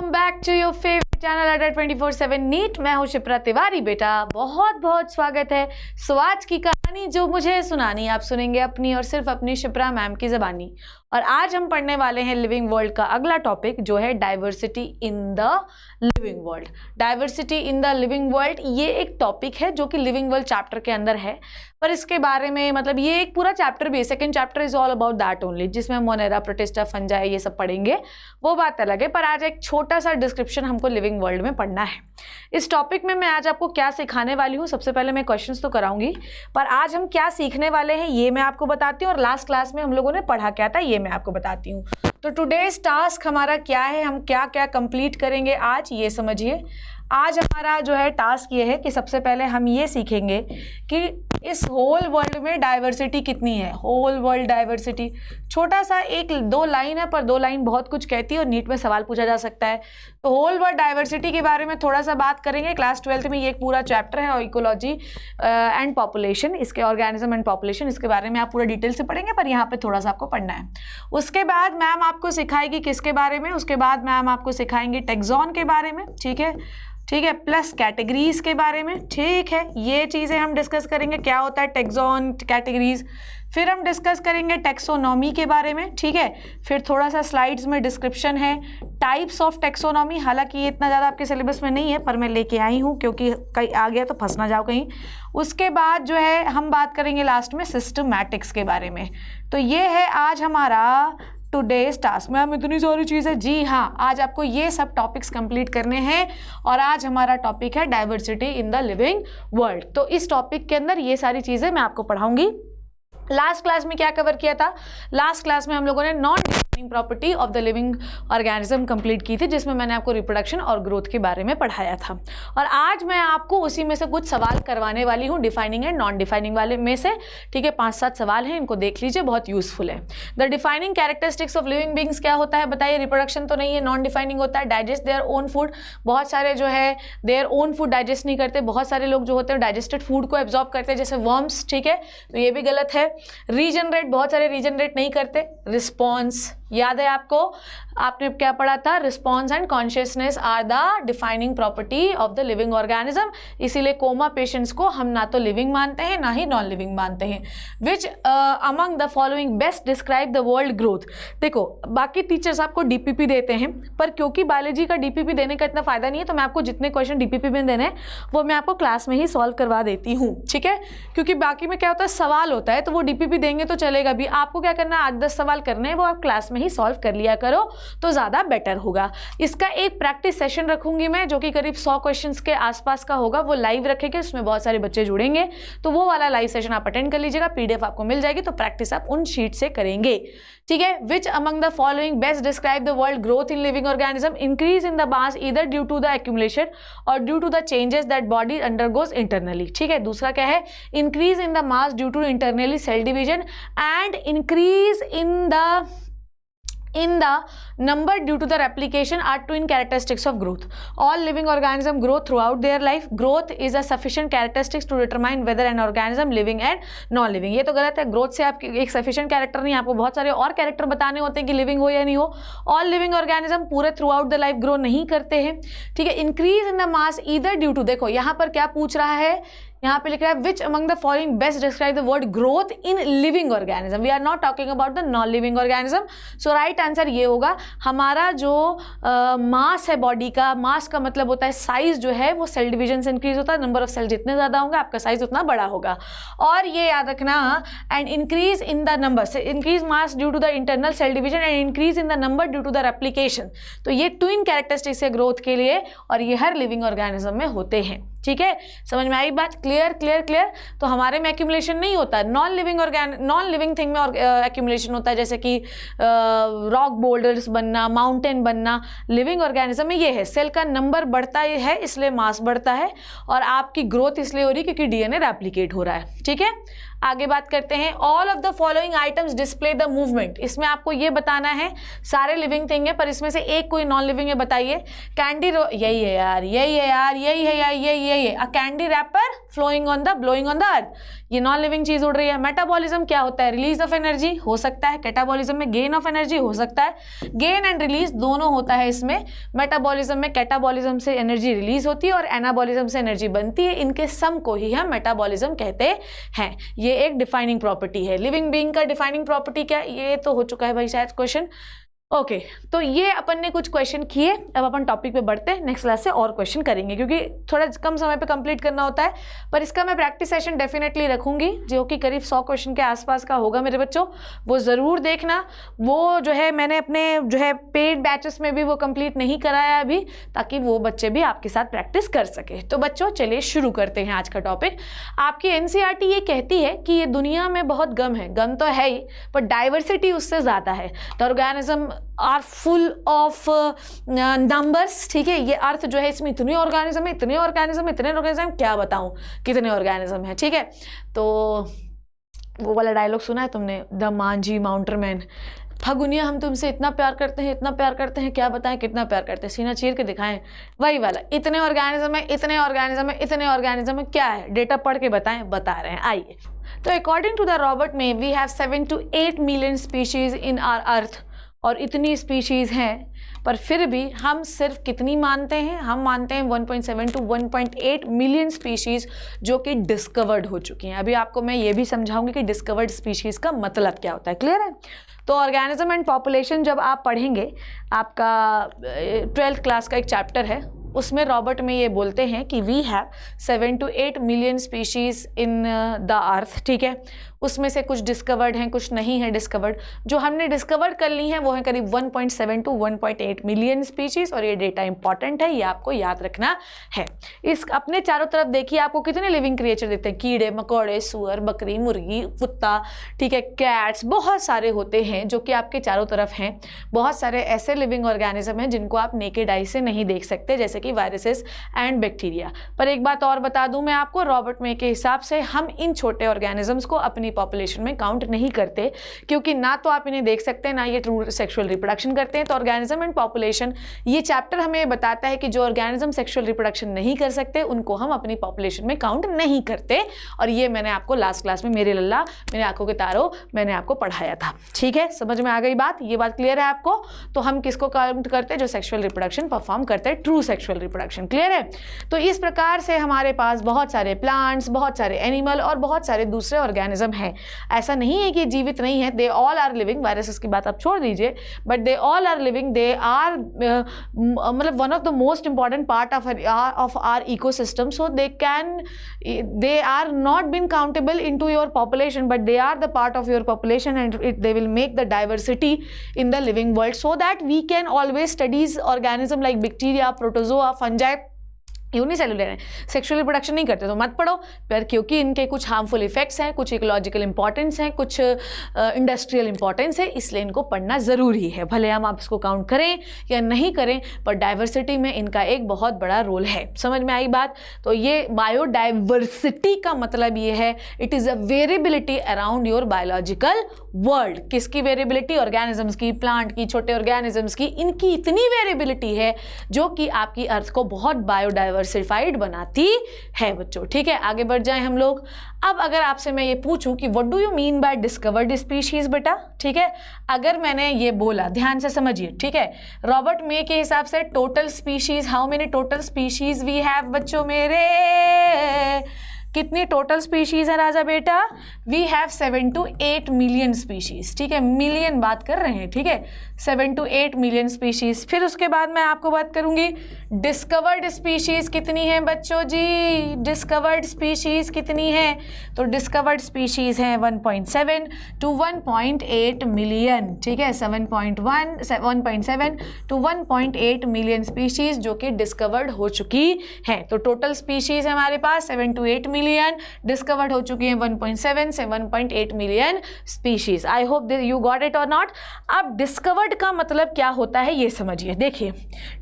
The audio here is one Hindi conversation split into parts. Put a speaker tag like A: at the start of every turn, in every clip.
A: Welcome back to your favourite channel Adda 24/7 NEET. मैं हूं शिप्रा तिवारी। बेटा बहुत बहुत स्वागत है। सो आज की कहानी जो मुझे सुनानी आप सुनेंगे अपनी और सिर्फ अपनी शिप्रा मैम की ज़बानी। और आज हम पढ़ने वाले हैं लिविंग वर्ल्ड का अगला टॉपिक जो है diversity in the living world. Diversity in the living world ये एक टॉपिक है जो कि लिविंग वर्ल्ड चैप्टर के अंदर है, पर इसके बारे में मतलब ये एक पूरा चैप्टर भी है। Second chapter is all about that only, जिसमें मोनेरा, प्रोटिस्टा, फंजाई ये सब पढ़ेंगे, वो बात अलग है। पर आज एक छोटा सा डिस्क्रिप्शन हमको लिविंग वर्ल्ड में पढ़ना है। इस टॉपिक में मैं आज आपको क्या सिखाने वाली हूँ, सबसे पहले मैं क्वेश्चंस तो कराऊंगी, पर आज हम क्या सीखने वाले हैं ये मैं आपको बताती हूँ, और लास्ट क्लास में हम लोगों ने पढ़ा क्या था ये मैं आपको बताती हूँ। तो टुडेज टास्क हमारा क्या है, हम क्या क्या कंप्लीट करेंगे आज ये समझिए। आज हमारा जो है टास्क ये है कि सबसे पहले हम ये सीखेंगे कि इस होल वर्ल्ड में डाइवर्सिटी कितनी है। होल वर्ल्ड डाइवर्सिटी छोटा सा एक दो लाइन है, पर दो लाइन बहुत कुछ कहती है और नीट में सवाल पूछा जा सकता है। तो होल वर्ल्ड डाइवर्सिटी के बारे में थोड़ा सा बात करेंगे। क्लास 12th में ये एक पूरा चैप्टर है और इकोलॉजी एंड पॉपुलेशन, इसके ऑर्गेनिज्म एंड पॉपुलेशन, इसके बारे में आप पूरा डिटेल से पढ़ेंगे, पर यहाँ पे थोड़ा सा आपको पढ़ना है। उसके बाद मैम आपको सिखाएगी किसके बारे में, उसके बाद मैम आपको सिखाएंगे टेक्सॉन के बारे में, ठीक है, प्लस कैटेगरीज के बारे में, ठीक है। ये चीज़ें हम डिस्कस करेंगे, क्या होता है टेक्सॉन, कैटेगरीज। फिर हम डिस्कस करेंगे टेक्सोनॉमी के बारे में, ठीक है। फिर थोड़ा सा स्लाइड्स में डिस्क्रिप्शन है टाइप्स ऑफ टेक्सोनॉमी, हालांकि ये इतना ज़्यादा आपके सिलेबस में नहीं है, पर मैं लेके आई हूँ क्योंकि कहीं आ गया तो फंस ना जाओ कहीं। उसके बाद जो है हम बात करेंगे लास्ट में सिस्टमैटिक्स के बारे में। तो ये है आज हमारा टुडेज टास्क। मैम इतनी सारी चीज़ें, जी हाँ, आज आपको ये सब टॉपिक्स कंप्लीट करने हैं। और आज हमारा टॉपिक है diversity in the living world. तो इस टॉपिक के अंदर ये सारी चीज़ें मैं आपको पढ़ाऊंगी। लास्ट क्लास में क्या कवर किया था, लास्ट क्लास में हम लोगों ने non defining property of the living organism complete की थी, जिसमें मैंने आपको रिप्रोडक्शन और ग्रोथ के बारे में पढ़ाया था। और आज मैं आपको उसी में से कुछ सवाल करवाने वाली हूँ, डिफाइनिंग एंड नॉन डिफाइनिंग वाले में से, ठीक है। 5-7 सवाल हैं, इनको देख लीजिए, बहुत यूजफुल है। The defining characteristics of living beings क्या होता है बताइए। रिप्रोडक्शन तो नहीं है, नॉन डिफाइनिंग होता है डाइजेस्ट देयर ओन फूड। बहुत सारे जो है देयर ओन फूड डाइजेस्ट नहीं करते, बहुत सारे लोग जो होते हैं डाइजेस्टेड फूड को एब्जॉर्ब करते हैं, जैसे वर्म्स, ठीक है, तो ये भी गलत है। रीजनरेट, बहुत सारे रीजनरेट नहीं करते। रिस्पॉन्स याद है आपको, आपने क्या पढ़ा था, response and consciousness are the defining property of the living organism. इसीलिए कोमा पेशेंट्स को हम ना तो लिविंग मानते हैं ना ही नॉन लिविंग मानते हैं। विच among the following best describe the world growth. देखो बाकी टीचर्स आपको डीपीपी देते हैं, पर क्योंकि बायोलॉजी का डीपीपी देने का इतना फायदा नहीं है, तो मैं आपको जितने क्वेश्चन डीपीपी में देने हैं वो मैं आपको क्लास में ही सॉल्व करवा देती हूँ, ठीक है। क्योंकि बाकी में क्या होता है, सवाल होता है तो वो डीपीपी देंगे तो चलेगा भी, आपको क्या करना है 8-10 सवाल करने हैं, वो आप क्लास में ही सॉल्व कर लिया करो तो ज़्यादा बेटर होगा। इसका एक प्रैक्टिस सेशन रखूंगी मैं, जो कि करीब 100 क्वेश्चंस के आसपास का होगा, वो लाइव रखेंगे, उसमें बहुत सारे बच्चे जुड़ेंगे, तो वो वाला लाइव सेशन आप अटेंड कर लीजिएगा। पीडीएफ आपको मिल जाएगी, तो प्रैक्टिस आप उन शीट से करेंगे, ठीक है। Which among the following best describe the world growth in living organism. Increase in the mass either due to the accumulation और due to the changes that body undergoes internally, ठीक है। दूसरा क्या है, increase in the mass due to internally cell division and increase in the number due to the replication are twin characteristics of growth. All living organisms grow throughout their life. Growth is a sufficient characteristics to determine whether an organism living and non living. ये तो गलत है, ग्रोथ से आपकी एक सफिशिएंट कैरेक्टर नहीं, आपको बहुत सारे और कैरेक्टर बताने होते हैं कि लिविंग हो या नहीं हो। ऑल लिविंग ऑर्गेनिज्म पूरे throughout the life grow नहीं करते हैं, ठीक है। Increase in the mass either due to, देखो यहाँ पर क्या पूछ रहा है, यहाँ पे लिख रहा है which among the following best describe the word growth in living organism. We are not talking about the non living organism. So right answer ये होगा, हमारा जो मास है बॉडी का, मास का मतलब होता है साइज जो है वो सेल डिवीजन से इंक्रीज होता है। नंबर ऑफ सेल जितने ज़्यादा होंगे आपका साइज उतना बड़ा होगा। और ये याद रखना, and increase in the number, increase mass due to the internal cell division and increase in the number due to the replication. तो ये ट्विन कैरेक्टरिस्टिक्स है ग्रोथ के लिए, और ये हर लिविंग ऑर्गेनिज्म में होते हैं, ठीक है। समझ में आई बात, क्लियर क्लियर क्लियर। तो हमारे में एक्यूमुलेशन नहीं होता, नॉन लिविंग थिंग में एक्यूमुलेशन होता है, जैसे कि रॉक बोल्डर्स बनना, माउंटेन बनना। लिविंग ऑर्गेनिज्म में ये है, सेल का नंबर बढ़ता है इसलिए मास बढ़ता है, और आपकी ग्रोथ इसलिए हो रही है क्योंकि डीएनए रेप्लिकेट हो रहा है, ठीक है। आगे बात करते हैं, all of the following items display the movement. इसमें आपको ये बताना है, सारे लिविंग थिंग है पर इसमें से एक कोई नॉन लिविंग है, बताइए। कैंडी, यही है यार, यही है यार, यही है यार, यही है। A candy wrapper flowing on the blowing on the earth, ये नॉन लिविंग चीज उड़ रही है। मेटाबॉलिज्म क्या होता है? रिलीज ऑफ एनर्जी हो सकता है, कैटाबॉलिज्म में गेन ऑफ एनर्जी हो सकता है, गेन एंड रिलीज दोनों होता है इसमें। मेटाबॉलिज्म में कैटाबॉलिज्म से एनर्जी रिलीज होती है और एनाबॉलिज्म से एनर्जी बनती है, इनके सम को ही हम मेटाबॉलिज्म कहते हैं। ये एक डिफाइनिंग प्रॉपर्टी है। लिविंग बीइंग का डिफाइनिंग प्रॉपर्टी क्या? ये तो हो चुका है भाई शायद क्वेश्चन। ओके तो ये अपन ने कुछ क्वेश्चन किए, अब अपन टॉपिक पे बढ़ते हैं। नेक्स्ट क्लास से और क्वेश्चन करेंगे क्योंकि थोड़ा कम समय पे कंप्लीट करना होता है, पर इसका मैं प्रैक्टिस सेशन डेफिनेटली रखूंगी जो कि करीब 100 क्वेश्चन के आसपास का होगा मेरे बच्चों, वो ज़रूर देखना। वो जो है मैंने अपने जो है पेड बैचेस में भी वो कंप्लीट नहीं कराया अभी, ताकि वो बच्चे भी आपके साथ प्रैक्टिस कर सके। तो बच्चों चलिए शुरू करते हैं आज का टॉपिक। आपकी NCERT ये कहती है कि ये दुनिया में बहुत गम है, गम तो है ही पर डाइवर्सिटी उससे ज़्यादा है। The organism are full of numbers, ठीक है। ये अर्थ जो है इसमें इतने ऑर्गेनिज्म है, इतने ऑर्गेनिज्म, इतने ऑर्गेनिज्म, क्या बताऊं कितने ऑर्गेनिज्म है, ठीक है। तो वो वाला डायलॉग सुना है तुमने, द मांझी माउंटेनमैन, फगुनिया हम तुमसे इतना प्यार करते हैं, इतना प्यार करते हैं, क्या बताएं कितना प्यार करते हैं, सीना चीर के दिखाएं, वही वाला। इतने ऑर्गेनिज्म है, इतने ऑर्गेनिज्म है, इतने ऑर्गेनिज्म है, क्या है डेटा पढ़ के बताएं, बता रहे हैं। आइए, तो according to the Robert May we have 7 to 8 million species in our earth, और इतनी स्पीशीज़ हैं पर फिर भी हम सिर्फ कितनी मानते हैं? हम मानते हैं 1.7 to 1.8 मिलियन स्पीशीज़ जो कि डिस्कवर्ड हो चुकी हैं। अभी आपको मैं ये भी समझाऊंगी कि डिस्कवर्ड स्पीशीज़ का मतलब क्या होता है, क्लियर है। तो ऑर्गेनिज्म एंड पॉपुलेशन जब आप पढ़ेंगे, आपका 12th क्लास का एक चैप्टर है, उसमें रॉबर्ट में ये बोलते हैं कि we have 7 to 8 million species in the earth, ठीक है। उसमें से कुछ डिस्कवर्ड हैं, कुछ नहीं है डिस्कवर्ड। जो हमने डिस्कवर्ड कर ली हैं वो है करीब 1.7 to 1.8 मिलियन स्पीशीज़, और ये डेटा इंपॉर्टेंट है, ये आपको याद रखना है। इस अपने चारों तरफ देखिए आपको कितने लिविंग क्रिएचर देते हैं, कीड़े मकोड़े, सुअर, बकरी, मुर्गी, कुत्ता, ठीक है, कैट्स, बहुत सारे होते हैं जो कि आपके चारों तरफ हैं। बहुत सारे ऐसे लिविंग ऑर्गेनिज्म हैं जिनको आप नेकेड आई से नहीं देख सकते, जैसे कि वायरसेस एंड बैक्टीरिया। पर एक बात और बता दूं मैं आपको, रॉबर्ट मे के हिसाब से हम इन छोटे ऑर्गेनिजम्स को अपनी पॉपुलेशन में काउंट नहीं करते, क्योंकि ना तो आप इन्हें देख सकते हैं, ना ये ट्रू सेक्सुअल रिप्रोडक्शन करते हैं। तो ऑर्गेनिज्म एंड पॉपुलेशन, ये चैप्टर हमें बताता है कि जो ऑर्गेनिज्म सेक्सुअल रिप्रोडक्शन नहीं कर सकते उनको हम अपनी पॉपुलेशन में काउंट नहीं करते, और ये मैंने आपको लास्ट क्लास में, मेरे लल्ला मेरे आंखों के तारों, मैंने आपको पढ़ाया था, ठीक है। समझ में आ गई बात? ये बात क्लियर है आपको? तो हम किसको काउंट करते हैं? जो सेक्सुअल रिप्रोडक्शन परफॉर्म करते हैं, ट्रू सेक्सुअल रिप्रोडक्शन, क्लियर है। तो इस प्रकार से हमारे पास बहुत सारे प्लांट्स, बहुत सारे एनिमल और बहुत सारे दूसरे ऑर्गेनिज्म हैं। ऐसा नहीं है कि जीवित नहीं है, they all are living. Viruses की बात आप छोड़ दीजिए, but they all are living, they are मतलब one of the most important part of our ecosystem, so they are not been countable into your population, but they are the part of your population and they will make the diversity in the living world, so that we can always studies organism like bacteria, protozoa, fungi, unicellular हैं, सेक्सुअल रिप्रोडक्शन नहीं करते तो मत पढ़ो, पर क्योंकि इनके कुछ हार्मफुल इफेक्ट्स हैं, कुछ इकोलॉजिकल इंपॉर्टेंस हैं, कुछ इंडस्ट्रियल इंपॉर्टेंस है, इसलिए इनको पढ़ना ज़रूरी है। भले हम आप इसको काउंट करें या नहीं करें, पर डाइवर्सिटी में इनका एक बहुत बड़ा रोल है। समझ में आई बात? तो ये बायोडाइवर्सिटी का मतलब ये है, it is a variability around your biological world. किसकी वेरिएबिलिटी? ऑर्गेनिजम्स की, प्लांट की, छोटे ऑर्गेनिजम्स की। इनकी इतनी वेरिएबिलिटी है जो कि आपकी अर्थ को बहुत बायोडाइवर्सिफाइड बनाती है बच्चों, ठीक है। आगे बढ़ जाएं हम लोग। अब अगर आपसे मैं ये पूछूं कि what do you mean bye discovered species बेटा, ठीक है। अगर मैंने ये बोला, ध्यान से समझिए, ठीक है। रॉबर्ट मे के हिसाब से total species, how many total species we have बच्चों मेरे? कितनी टोटल स्पीशीज है राजा बेटा? We have 7 to 8 million species, ठीक है। मिलियन बात कर रहे हैं, ठीक है। 7 to 8 मिलियन स्पीशीज। फिर उसके बाद मैं आपको बात करूंगी डिस्कवर्ड स्पीशीज कितनी है बच्चों जी? डिस्कवर्ड स्पीशीज कितनी है? तो डिस्कवर्ड स्पीशीज हैं 1.7 to 1.8 मिलियन, ठीक है। 1.7 to 1.8 मिलियन स्पीशीज जो कि डिस्कवर्ड हो चुकी हैं। तो टोटल स्पीशीज है हमारे पास 7 to 8 मिलियन, डिस्कवर्ड हो चुकी हैं 1.7 से 1.8 million species. I hope you got it और नॉट। अब डिस्कवर्ड का मतलब क्या होता है ये समझिए। देखिए,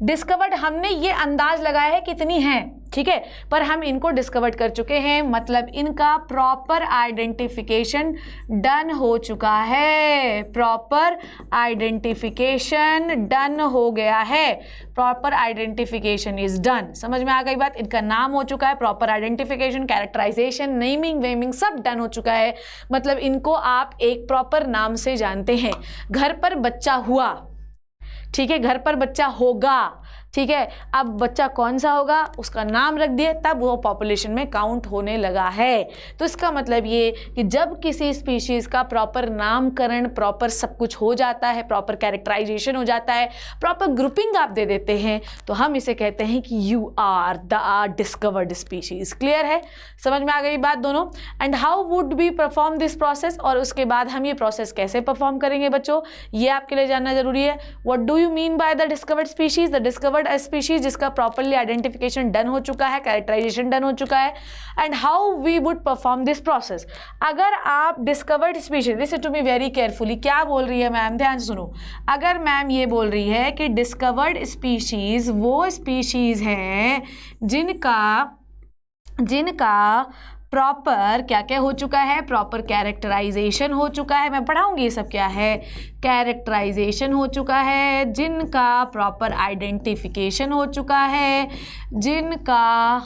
A: डिस्कवर्ड हमने ये अंदाज लगाया है कितनी हैं, ठीक है, पर हम इनको डिस्कवर कर चुके हैं, मतलब इनका प्रॉपर आइडेंटिफिकेशन डन हो चुका है, प्रॉपर आइडेंटिफिकेशन डन हो गया है, प्रॉपर आइडेंटिफिकेशन इज डन। समझ में आ गई बात? इनका नाम हो चुका है, प्रॉपर आइडेंटिफिकेशन, कैरेक्टराइजेशन, नेमिंग वेमिंग सब डन हो चुका है, मतलब इनको आप एक प्रॉपर नाम से जानते हैं। घर पर बच्चा हुआ, ठीक है, घर पर बच्चा होगा, ठीक है, अब बच्चा कौन सा होगा उसका नाम रख दिए, तब वो पॉपुलेशन में काउंट होने लगा है। तो इसका मतलब ये कि जब किसी स्पीशीज़ का प्रॉपर नामकरण, प्रॉपर सब कुछ हो जाता है, प्रॉपर कैरेक्टराइजेशन हो जाता है, प्रॉपर ग्रुपिंग आप दे देते हैं, तो हम इसे कहते हैं कि you are the discovered species. Clear है? समझ में आ गई बात दोनों? And how would be perform this process, और उसके बाद हम ये प्रोसेस कैसे परफॉर्म करेंगे बच्चों, ये आपके लिए जानना जरूरी है। What do you mean by the discovered species? The discovered species जिसका प्रॉपर्ली आइडेंटिफिकेशन डन हो चुका है, कैरेक्टराइजेशन डन हो चुका है, and how we would perform this process. अगर आप discovered species, listen to me very carefully, क्या बोल रही है मैम, ध्यान से सुनो। अगर मैम ये बोल रही है कि डिस्कवर्ड स्पीशीज वो स्पीशीज हैं जिनका प्रॉपर क्या क्या हो चुका है, प्रॉपर कैरेक्टराइजेशन हो चुका है। मैं पढ़ाऊंगी ये सब क्या है, कैरेक्टराइजेशन हो चुका है, जिनका प्रॉपर आइडेंटिफिकेशन हो चुका है, जिनका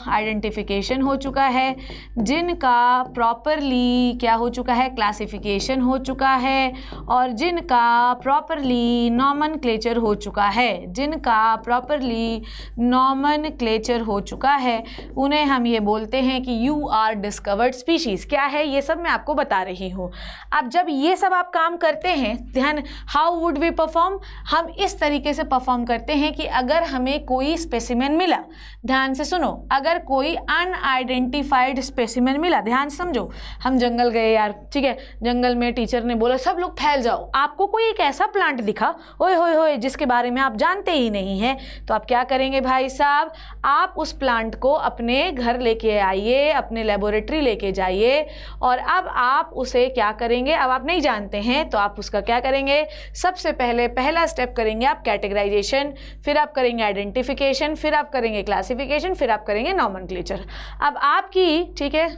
A: आइडेंटिफिकेशन हो चुका है, जिनका प्रॉपरली क्या हो चुका है, क्लासिफिकेशन हो चुका है, और जिनका प्रॉपरली नॉमनक्लेचर हो चुका है, जिनका प्रॉपरली नॉमनक्लेचर हो चुका है, उन्हें हम ये बोलते हैं कि यू आर डिस्कवर्ड स्पीशीज। क्या है ये सब मैं आपको बता रही हूँ। अब जब ये सब आप काम करते हैं, ध्यान, हाउ वुड वी परफॉर्म, हम इस तरीके से परफॉर्म करते हैं कि अगर हमें कोई स्पेसिमेन मिला, ध्यान से सुनो, अगर कोई अनआइडेंटिफाइड स्पेसिमेन मिला, ध्यान से समझो, हम जंगल गए यार, ठीक है, जंगल में टीचर ने बोला सब लोग फैल जाओ, आपको कोई एक ऐसा प्लांट दिखा, ओए होए होए, जिसके बारे में आप जानते ही नहीं हैं, तो आप क्या करेंगे भाई साहब, आप उस प्लांट को अपने घर लेके आइए, अपने लेबोरेटरी लेके जाइए, और अब आप उसे क्या करेंगे, अब आप नहीं जानते हैं तो आप उसका क्या करेंगे, सबसे पहले पहला स्टेप करेंगे आप कैटेगराइजेशन, फिर आप करेंगे आइडेंटिफिकेशन, फिर आप करेंगे क्लासिफिकेशन, फिर आप करेंगे नॉमेनक्लेचर। अब आपकी, ठीक है,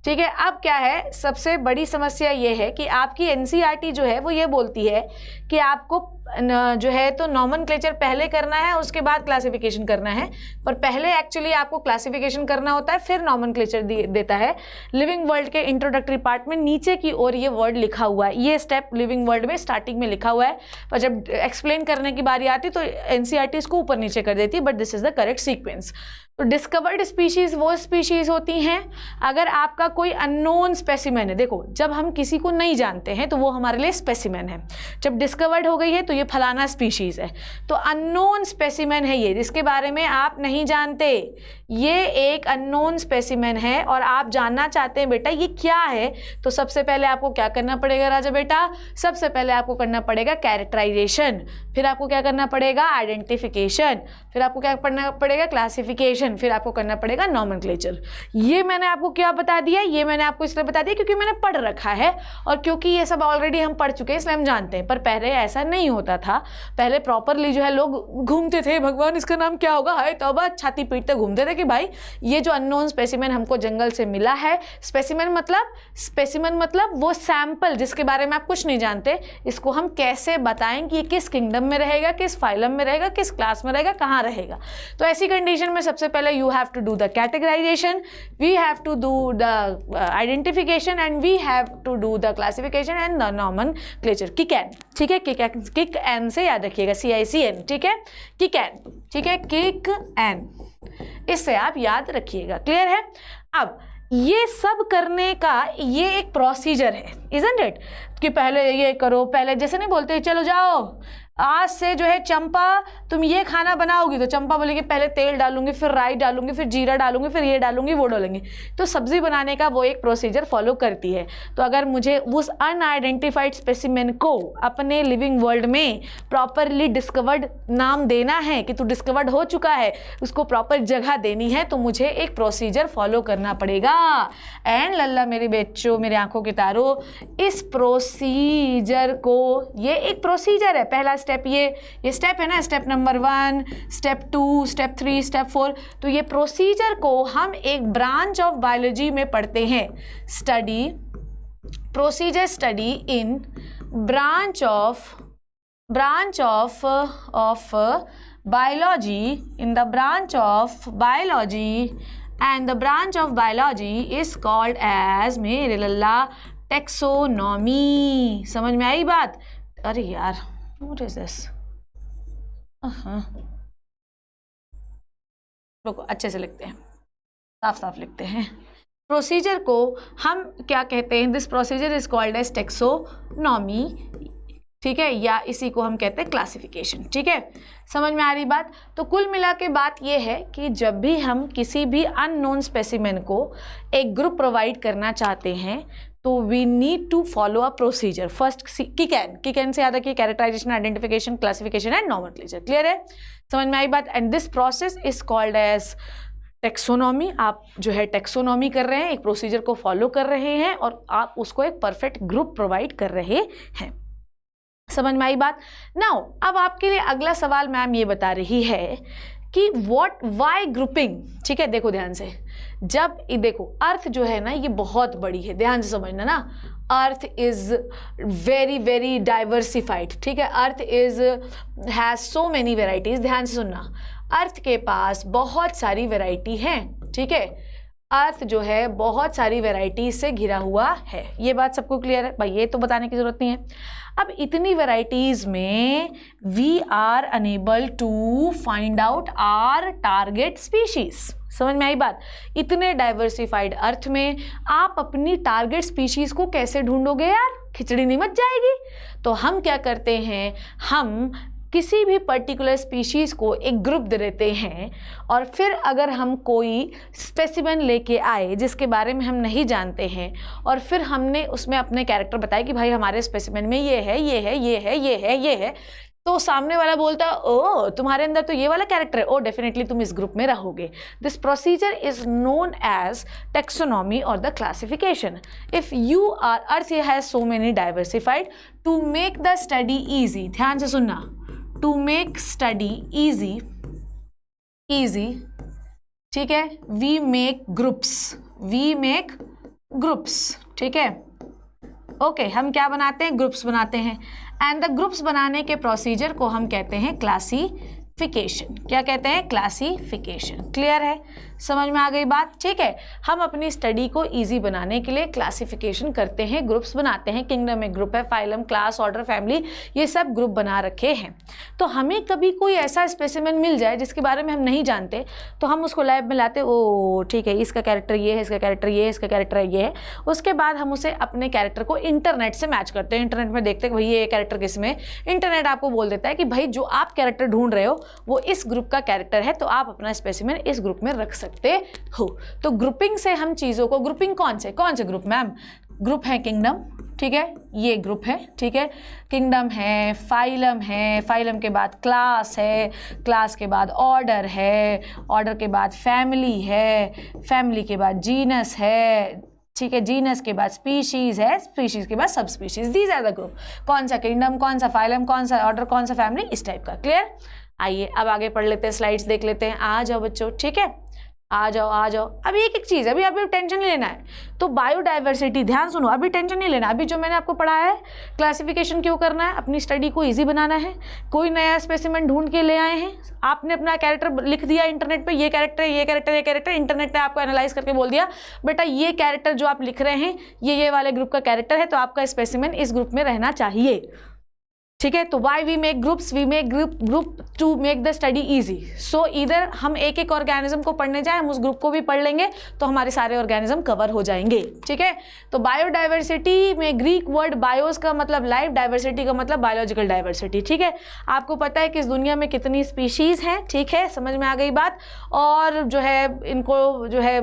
A: ठीक है, अब क्या है, सबसे बड़ी समस्या ये है कि आपकी एनसीईआरटी जो है वो ये बोलती है कि आपको जो है तो नॉमेनक्लेचर पहले करना है, उसके बाद क्लासिफिकेशन करना है, पर पहले एक्चुअली आपको क्लासिफिकेशन करना होता है, फिर नॉमेनक्लेचर देता है। लिविंग वर्ल्ड के इंट्रोडक्टरी पार्ट में नीचे की ओर ये वर्ड लिखा हुआ है, ये स्टेप लिविंग वर्ल्ड में स्टार्टिंग में लिखा हुआ है, पर जब एक्सप्लेन करने की बारी आती तो एनसीईआरटी इसको ऊपर नीचे कर देती है, but this is the correct sequence. तो डिस्कवर्ड स्पीशीज वो स्पीशीज होती हैं अगर आपका कोई अननोन स्पेसिमेन है। देखो, जब हम किसी को नहीं जानते हैं तो वो हमारे लिए स्पेसिमेन है, जब डिस्कवर्ड हो गई है तो ये फलाना स्पीशीज है। तो अननोन स्पेसिमेन है ये, जिसके बारे में आप नहीं जानते, ये एक अननोन स्पेसिमेन है और आप जानना चाहते हैं बेटा ये क्या है, तो सबसे पहले आपको क्या करना पड़ेगा राजा बेटा, सबसे पहले आपको करना पड़ेगा कैरेक्टराइजेशन, फिर आपको क्या करना पड़ेगा, आइडेंटिफिकेशन, फिर आपको क्या करना पड़ेगा, क्लासिफिकेशन, फिर आपको करना पड़ेगा नॉमेनक्लेचर। ये मैंने आपको क्या बता दिया, ये मैंने आपको इसलिए बता दिया क्योंकि मैंने पढ़ रखा है और क्योंकि ये सब ऑलरेडी हम पढ़ चुके हैं इसलिए हम जानते हैं। पर पहले ऐसा नहीं होता था, पहले प्रॉपरली जो है लोग घूमते थे, भगवान इसका नाम क्या होगा, हाय तौबा, छाती पीटते घूमते थे कि भाई ये जो अननोन स्पेसिमेन हमको जंगल से मिला है, स्पेसिमेन मतलब वो सैंपल जिसके बारे में आप कुछ नहीं जानते, इसको हम कैसे बताएं कि ये किस किंगडम में रहेगा, किस फाइलम में रहेगा, किस क्लास में रहेगा, कहाँ रहेगा। तो ऐसी कंडीशन में सबसे पहले you have to do the categorization, we have to do the identification and we have to do the classification and the nomenclature। Kick-N, ठीक है, किक-एन से याद रखिएगा, CICN, ठीक है, किक-एन, ठीक है, किक-एन, इससे आप याद रखिएगा। क्लियर है? अब ये सब करने का ये एक प्रोसीजर है, isn't it? कि पहले ये करो, पहले जैसे नहीं बोलते चलो जाओ आज से जो है चंपा तुम ये खाना बनाओगी, तो चंपा बोलेगी पहले तेल डालूंगी, फिर राई डालूंगी, फिर जीरा डालूंगी, फिर ये डालूंगी, वो डालूंगी। तो सब्जी बनाने का वो एक प्रोसीजर फॉलो करती है। तो अगर मुझे उस अनआइडेंटिफाइड स्पेसिमेन को अपने लिविंग वर्ल्ड में प्रॉपरली डिस्कवर्ड नाम देना है कि तू डिस्कवर्ड हो चुका है, उसको प्रॉपर जगह देनी है, तो मुझे एक प्रोसीजर फॉलो करना पड़ेगा। एंड लल्ला मेरे बच्चों, मेरे आंखों के तारों, इस प्रोसीजर को, ये एक प्रोसीजर है, पहला स्टेप ये स्टेप है ना, step number 1, step 2, step 3, step 4। तो ये प्रोसीजर को हम एक ब्रांच ऑफ बायोलॉजी में पढ़ते हैं। Study procedure, study in branch of biology, in the branch of biology, and the branch of biology is called as, मेरे लल्ला, टैक्सोनॉमी। समझ में आई बात? अरे यार, what is this? रुको, अच्छे से लिखते हैं, साफ साफ लिखते हैं। प्रोसीजर को हम क्या कहते हैं? This procedure is called as taxonomy, ठीक है, या इसी को हम कहते हैं क्लासिफिकेशन। ठीक है, समझ में आ रही बात? तो कुल मिला के बात ये है कि जब भी हम किसी भी अननोन स्पेसिमेन को एक ग्रुप प्रोवाइड करना चाहते हैं तो we need to follow a procedure. First किकैन से याद रखिए, characterization, identification, classification and nomenclature. Clear है? समझ में आई बात? And this process is called as taxonomy. आप जो है टेक्सोनॉमी कर रहे हैं, एक प्रोसीजर को फॉलो कर रहे हैं और आप उसको एक परफेक्ट ग्रुप प्रोवाइड कर रहे हैं। समझ में आई बात? नाउ अब आपके लिए अगला सवाल मैम ये बता रही है कि वाई ग्रुपिंग। ठीक है, देखो ध्यान से, जब देखो अर्थ जो है ना ये बहुत बड़ी है, ध्यान से समझना ना। Earth is very very diversified. ठीक है, अर्थ हैज सो मेनी वेराइटीज। ध्यान से सुनना, अर्थ के पास बहुत सारी वैरायटी हैं। ठीक है, अर्थ जो है बहुत सारी वैरायटीज से घिरा हुआ है। ये बात सबको क्लियर है भाई? ये तो बताने की जरूरत नहीं है। अब इतनी वैरायटीज में we are unable to find out our target species. समझ में आई बात? इतने डाइवर्सिफाइड अर्थ में आप अपनी टारगेट स्पीशीज को कैसे ढूंढोगे यार? खिचड़ी नहीं मच जाएगी? तो हम क्या करते हैं, हम किसी भी पर्टिकुलर स्पीशीज़ को एक ग्रुप दे देते हैं और फिर अगर हम कोई स्पेसिमेन लेके आए जिसके बारे में हम नहीं जानते हैं और फिर हमने उसमें अपने कैरेक्टर बताए कि भाई हमारे स्पेसिमेन में ये है, ये है, ये है, ये है, ये है, तो सामने वाला बोलता ओ तुम्हारे अंदर तो ये वाला कैरेक्टर है, ओ डेफिनेटली तुम इस ग्रुप में रहोगे। This procedure is known as taxonomy और the classification. If you are earth has so many diversified, to make the study easy, ध्यान से सुनना, to make study easy, ठीक है, we make groups, ठीक है, ओके, हम क्या बनाते हैं? ग्रुप्स बनाते हैं। एंड द ग्रुप्स बनाने के प्रोसीजर को हम कहते हैं क्लासिफिकेशन। क्या कहते हैं? क्लासिफिकेशन। क्लियर है? समझ में आ गई बात? ठीक है, हम अपनी स्टडी को इजी बनाने के लिए क्लासिफिकेशन करते हैं, ग्रुप्स बनाते हैं। किंगडम में ग्रुप है, फाइलम, क्लास, ऑर्डर, फैमिली, ये सब ग्रुप बना रखे हैं। तो हमें कभी कोई ऐसा स्पेसिमेन मिल जाए जिसके बारे में हम नहीं जानते, तो हम उसको लैब में लाते, ओ ठीक है, इसका कैरेक्टर ये है, इसका कैरेक्टर ये है, इसका कैरेक्टर ये है। उसके बाद हम उसे अपने कैरेक्टर को इंटरनेट से मैच करते हैं। इंटरनेट में देखते हैं भाई ये कैरेक्टर किसमें, इंटरनेट आपको बोल देता है कि भाई जो आप कैरेक्टर ढूंढ रहे हो वो इस ग्रुप का कैरेक्टर है, तो आप अपना स्पेसिमेन इस ग्रुप में रख सकते हो। तो ग्रुपिंग से हम चीज़ों को, ग्रुपिंग कौन से ग्रुप मैम? ग्रुप है किंगडम, ठीक है, ये ग्रुप है, ठीक है, किंगडम है, फाइलम के बाद क्लास है, क्लास के बाद ऑर्डर है, ऑर्डर के बाद फैमिली है, फैमिली के बाद जीनस है, ठीक है, जीनस के बाद स्पीशीज़ है, स्पीशीज़ के बाद सब species. These are the group. कौन सा किंगडम, कौन सा फाइलम, कौन सा ऑर्डर, कौन सा फैमिली, इस टाइप का। क्लियर? आइए अब आगे पढ़ लेते हैं, स्लाइड्स देख लेते हैं। आ जाओ बच्चों, ठीक है, आ जाओ। अभी एक चीज़, अभी टेंशन नहीं लेना है। तो बायोडाइवर्सिटी, ध्यान सुनो, अभी टेंशन नहीं लेना। अभी जो मैंने आपको पढ़ाया है, क्लासिफिकेशन क्यों करना है, अपनी स्टडी को इजी बनाना है। कोई नया स्पेसिमेन ढूंढ के ले आए हैं, आपने अपना कैरेक्टर लिख दिया इंटरनेट पे, ये कैरेक्टर है, ये कैरेक्टर, ये कैरेक्टर, इंटरनेट ने आपको एनालाइज करके बोल दिया बेटा ये कैरेक्टर जो आप लिख रहे हैं ये वाले ग्रुप का कैरेक्टर है, तो आपका स्पेसिमेन इस ग्रुप में रहना चाहिए। ठीक है, तो why we make groups, we make group to make the study easy. So इधर हम एक ऑर्गेनिज्म को पढ़ने जाए, हम उस ग्रुप को भी पढ़ लेंगे तो हमारे सारे ऑर्गेनिज्म कवर हो जाएंगे। ठीक है, तो बायोडाइवर्सिटी में ग्रीक वर्ड बायोस का मतलब लाइफ, डाइवर्सिटी का मतलब बायोलॉजिकल डाइवर्सिटी। ठीक है, आपको पता है कि इस दुनिया में कितनी स्पीशीज़ हैं, ठीक है, समझ में आ गई बात। और जो है इनको जो है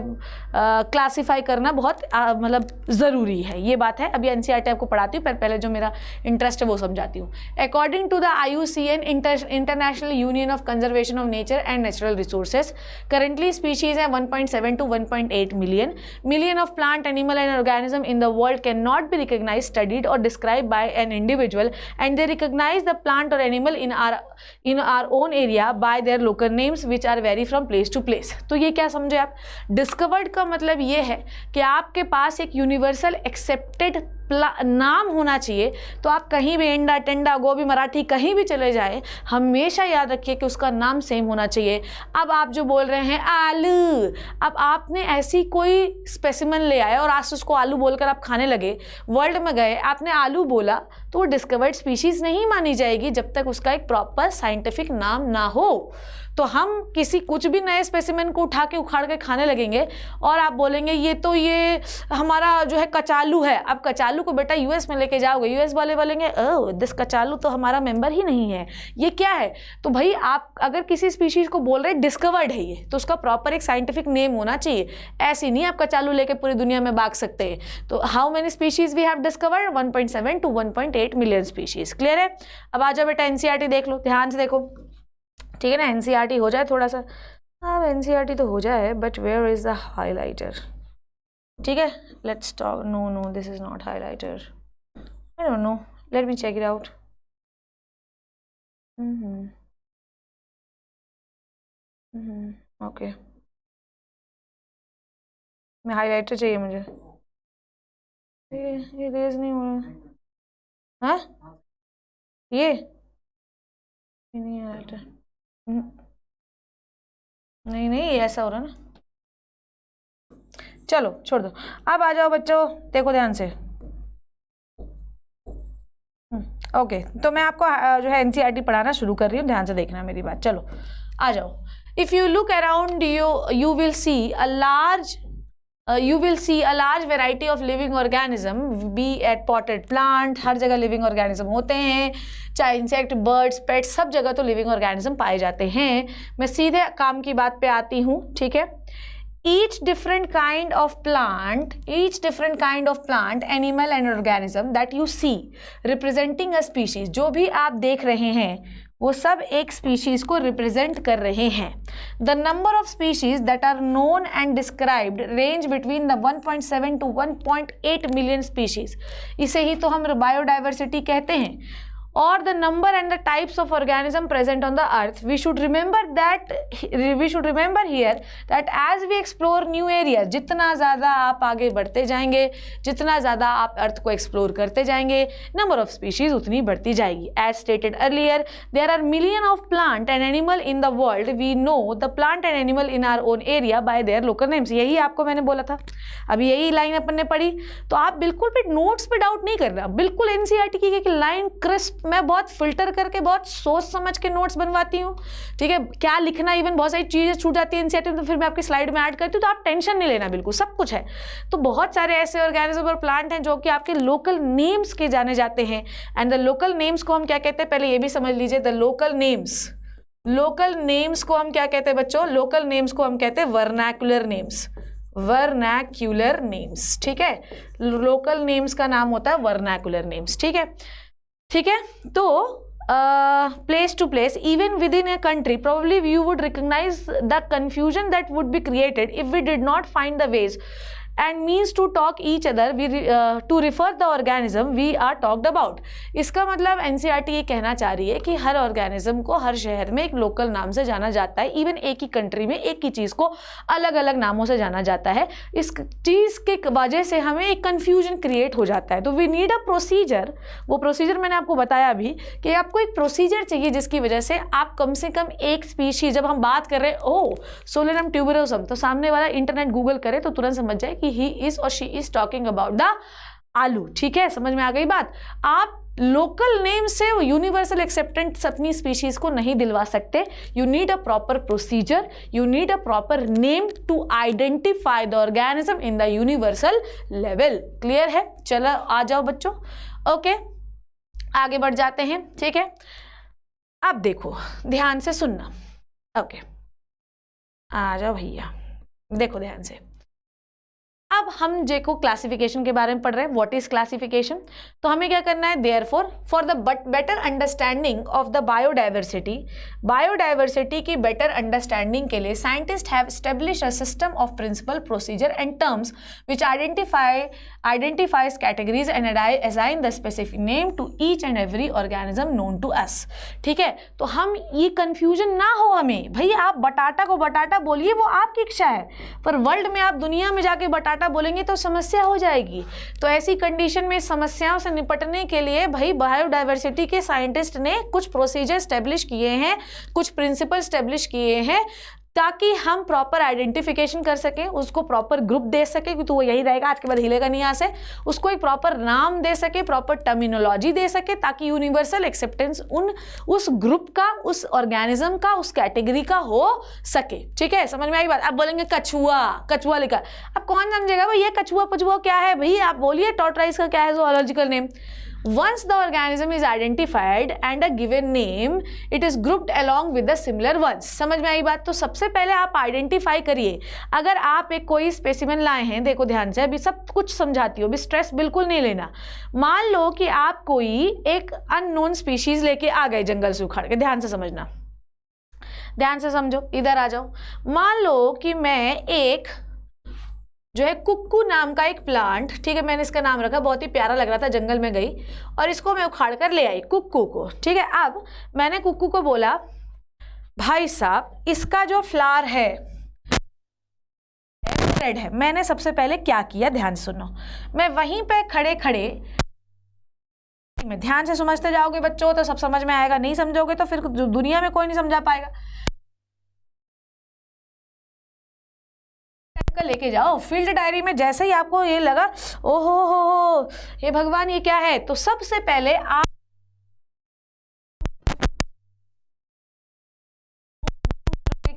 A: क्लासीफाई करना बहुत मतलब ज़रूरी है, ये बात है। अभी एनसीईआरटी आपको पढ़ाती हूँ, पहले जो मेरा इंटरेस्ट है वो समझाती हूँ। According to the IUCN, International Union of Conservation of Nature and Natural Resources, currently species are 1.7 to 1.8 million. Million of plant, animal and organism in the world cannot be recognized, studied or described by an individual, and they recognize the plant or animal in our in our own area by their local names which are vary from place to place. तो ये क्या समझे आप, डिस्कवर्ड का मतलब ये है कि आपके पास एक यूनिवर्सल एक्सेप्टेड नाम होना चाहिए। तो आप कहीं भी इंडा टेंडा गोभी मराठी कहीं भी चले जाए, हमेशा याद रखिए कि उसका नाम सेम होना चाहिए। अब आप जो बोल रहे हैं आलू, अब आपने ऐसी कोई स्पेसिमन ले आए और आज उसको आलू बोलकर आप खाने लगे, वर्ल्ड में गए, आपने आलू बोला, तो वो डिस्कवर्ड स्पीशीज नहीं मानी जाएगी जब तक उसका एक प्रॉपर साइंटिफिक नाम ना हो। तो हम किसी कुछ भी नए स्पेसिमेन को उठा के उखाड़ के खाने लगेंगे और आप बोलेंगे ये हमारा जो है कचालू है। अब कचालू को बेटा यूएस में लेके जाओगे, यूएस वाले बोलेंगे ओह दिस कचालू तो हमारा मेंबर ही नहीं है, ये क्या है। तो भाई आप अगर किसी स्पीशीज को बोल रहे डिस्कवर्ड है ये, तो उसका प्रॉपर एक साइंटिफिक नेम होना चाहिए। ऐसे नहीं आप कचालू लेके पूरी दुनिया में भाग सकते हैं। तो how many species we have discovered, 1.7 to 1.8 million species. Clear है। अब आ जाओ बेटा एनसीईआरटी देख लो, ध्यान से देखो, ठीक है ना। एनसीईआरटी हो जाए थोड़ा सा, अब एनसीईआरटी तो हो जाए, but where is the highlighter, ठीक है। Let's talk, no this is not highlighter, I don't know, let me check it out. Okay, मैं हाइलाइटर चाहिए मुझे, ये रेज नहीं हो रहा। हाँ ये नहीं हाइलाइटर, नहीं ऐसा हो रहा ना। चलो छोड़ दो। अब आ जाओ बच्चों, देखो ध्यान से। ओके, तो मैं आपको जो है एनसीईआरटी पढ़ाना शुरू कर रही हूँ, ध्यान से देखना मेरी बात। चलो आ जाओ। If you look around you will see a large variety of living organism, be at potted plant, हर जगह लिविंग ऑर्गेनिज्म होते हैं, चाहे इंसेक्ट, बर्ड्स, पेट्स, सब जगह तो लिविंग ऑर्गेनिज्म पाए जाते हैं। मैं सीधे काम की बात पे आती हूँ, ठीक है। each different kind of plant, animal and organism that you see representing a species, जो भी आप देख रहे हैं वो सब एक स्पीशीज को रिप्रेजेंट कर रहे हैं। The number of species that are known and described range between the 1.7 to 1.8 million species, इसे ही तो हम बायोडाइवर्सिटी कहते हैं। और the number and the types of organism present on the earth, we should remember here that as we explore new area, जितना ज़्यादा आप आगे बढ़ते जाएंगे, जितना ज़्यादा आप अर्थ को एक्सप्लोर करते जाएंगे, नंबर ऑफ स्पीशीज उतनी बढ़ती जाएगी। As stated earlier, there are million of plant and animal in the world, we know the plant and animal in our own area by their local names. यही आपको मैंने बोला था, अभी यही लाइन अपन ने पढ़ी। तो आप बिल्कुल भी नोट्स पे डाउट नहीं करना, बिल्कुल एनसीईआरटी की एक लाइन क्रिस्प, मैं बहुत फिल्टर करके बहुत सोच समझ के नोट्स बनवाती हूँ, ठीक है। क्या लिखना, इवन बहुत सारी चीजें छूट जाती है एनसीईआरटी में, तो फिर मैं आपकी स्लाइड में ऐड करती हूँ, तो आप टेंशन नहीं लेना, बिल्कुल सब कुछ है। तो बहुत सारे ऐसे ऑर्गेनिज्म और प्लांट हैं जो कि आपके लोकल नेम्स के जाने जाते हैं। एंड द लोकल नेम्स को हम क्या कहते हैं, पहले ये भी समझ लीजिए। द लोकल नेम्स को हम क्या कहते हैं बच्चों, लोकल नेम्स को हम कहते हैं वर्नैकुलर नेम्स, ठीक है। लोकल नेम्स का नाम होता है वर्नैकुलर नेम्स, ठीक है। तो place to place, even within a country, probably you would recognize the confusion that would be created if we did not find the ways and means to talk each other to refer the organism we are talked about। इसका मतलब एनसीईआरटी ये कहना चाह रही है कि हर ऑर्गेनिज्म को हर शहर में एक लोकल नाम से जाना जाता है, इवन एक ही कंट्री में एक ही चीज़ को अलग अलग नामों से जाना जाता है। इस चीज़ के वजह से हमें एक कन्फ्यूजन क्रिएट हो जाता है। तो वी नीड अ प्रोसीजर, वो प्रोसीजर मैंने आपको बताया अभी कि आपको एक प्रोसीजर चाहिए जिसकी वजह से आप कम से कम एक स्पीशीज, जब हम बात कर रहे हैं सोलेनम ट्यूबरोसम, तो सामने वाला इंटरनेट गूगल करे तो तुरंत समझ जाए ही इज और she is talking about the aloo, ठीक है। समझ में आ गई बात। आप लोकल नेम से यूनिवर्सल एक्सेप्टेंस अपनी स्पीशीज को नहीं दिलवा सकते। You need a proper procedure, you need a proper name to identify the organism in the universal level. Clear है। चलो आ जाओ बच्चों, ओके आगे बढ़ जाते हैं, ठीक है। अब देखो ध्यान से सुनना, ओके आ जाओ भैया, देखो ध्यान से। अब अब हम देखो क्लासिफिकेशन के बारे में पढ़ रहे हैं, व्हाट इज क्लासिफिकेशन। तो हमें क्या करना है, therefore for the better understanding of the biodiversity की बेटर अंडरस्टैंडिंग के लिए scientist have establish a system of principle, procedure and terms which identifies categories and assign the specific name to each and every organism known to us. ठीक है, तो हम ये कंफ्यूजन ना हो हमें, भाई आप बटाटा को बटाटा बोलिए, वो आपकी इच्छा है, पर वर्ल्ड में आप दुनिया में जाके बटाटा बोलेंगे तो समस्या हो जाएगी। तो ऐसी कंडीशन में समस्याओं से निपटने के लिए भाई बायोडाइवर्सिटी के साइंटिस्ट ने कुछ प्रोसीजर स्टेब्लिश किए हैं, कुछ प्रिंसिपल स्टेब्लिश किए हैं, ताकि हम प्रॉपर आइडेंटिफिकेशन कर सकें, उसको प्रॉपर ग्रुप दे सके कि तो वो यही रहेगा, आज के बाद हिलेगा नहीं यहाँ से, उसको एक प्रॉपर नाम दे सके, प्रॉपर टर्मिनोलॉजी दे सके, ताकि यूनिवर्सल एक्सेप्टेंस उस ग्रुप का, उस ऑर्गेनिज्म का, उस कैटेगरी का हो सके। ठीक है, समझ में आई बात। आप बोलेंगे कछुआ, कछुआ लिखा, अब कौन समझेगा भाई ये कछुआ पछुआ क्या है, भाई आप बोलिए टॉर्टोइज का क्या है zoological name. Once the organism is identified and a given name, it is grouped along with the similar ones. समझ में आई बात। तो सबसे पहले आप आइडेंटिफाई करिए, अगर आप एक कोई स्पेसिमेन लाए हैं, देखो ध्यान से, अभी सब कुछ समझाती हो, अभी स्ट्रेस बिल्कुल नहीं लेना। मान लो कि आप कोई एक अननोन स्पीशीज लेके आ गए जंगल से उखाड़ के, ध्यान से समझना, ध्यान से समझो, इधर आ जाओ। मान लो कि मैं एक जो है कुक्कू नाम का एक प्लांट, ठीक है, मैंने इसका नाम रखा, बहुत ही प्यारा लग रहा था, जंगल में गई और इसको मैं उखाड़ कर ले आई कुक्कू को। ठीक है, अब मैंने कुक्कू को बोला भाई साहब इसका जो फ्लावर है रेड है। मैंने सबसे पहले क्या किया, ध्यान सुनो, मैं वहीं पे खड़े खड़े, में ध्यान से समझते जाओगे बच्चों तो सब समझ में आएगा, नहीं समझोगे तो फिर दुनिया में कोई नहीं समझा पाएगा। लेके जाओ फील्ड डायरी में, जैसे ही आपको ये लगा ओहो हो ये भगवान ये क्या है, तो सबसे पहले आप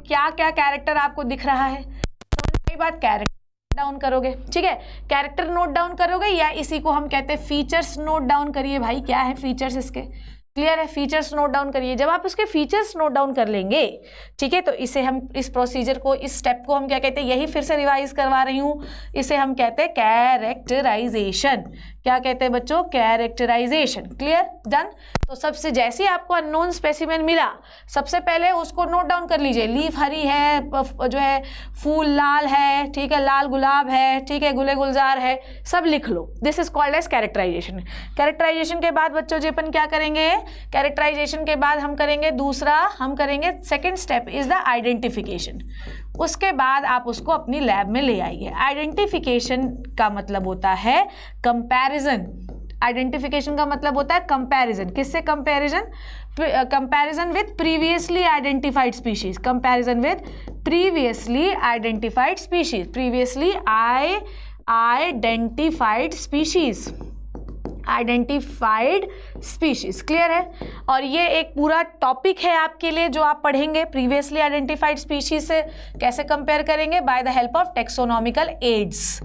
A: क्या क्या कैरेक्टर आपको दिख रहा है, तो बात कैरेक्टर डाउन करोगे। ठीक है, कैरेक्टर नोट डाउन करोगे, या इसी को हम कहते हैं फीचर्स नोट डाउन करिए। भाई क्या है फीचर्स इसके, क्लियर है, फीचर्स नोट डाउन करिए। जब आप उसके फीचर्स नोट डाउन कर लेंगे, ठीक है, तो इसे हम, इस प्रोसीजर को, इस स्टेप को हम क्या कहते हैं, यही फिर से रिवाइज करवा रही हूँ, इसे हम कहते हैं कैरेक्टराइजेशन। क्या कहते हैं बच्चों, कैरेक्टराइजेशन। Clear, done. तो सबसे जैसे ही आपको अननोन स्पेसिमेन मिला, सबसे पहले उसको नोट डाउन कर लीजिए। लीफ हरी है, जो है फूल लाल है, ठीक है, लाल गुलाब है, ठीक है, गुले गुलजार है, सब लिख लो। This is called as characterization. Characterization के बाद बच्चों जी अपन क्या करेंगे, कैरेक्टराइजेशन के बाद हम करेंगे दूसरा, हम करेंगे second step is the identification. उसके बाद आप उसको अपनी लैब में ले आइए। आइडेंटिफिकेशन का मतलब होता है कंपैरिजन। आइडेंटिफिकेशन का मतलब होता है कंपैरिजन। किससे comparison, comparison with previously identified species, comparison with previously identified species, previously identified species, identified species. Clear है, और ये एक पूरा टॉपिक है आपके लिए जो आप पढ़ेंगे। प्रीवियसली आइडेंटिफाइड स्पीशीज से कैसे कंपेयर करेंगे, by the help of taxonomical aids.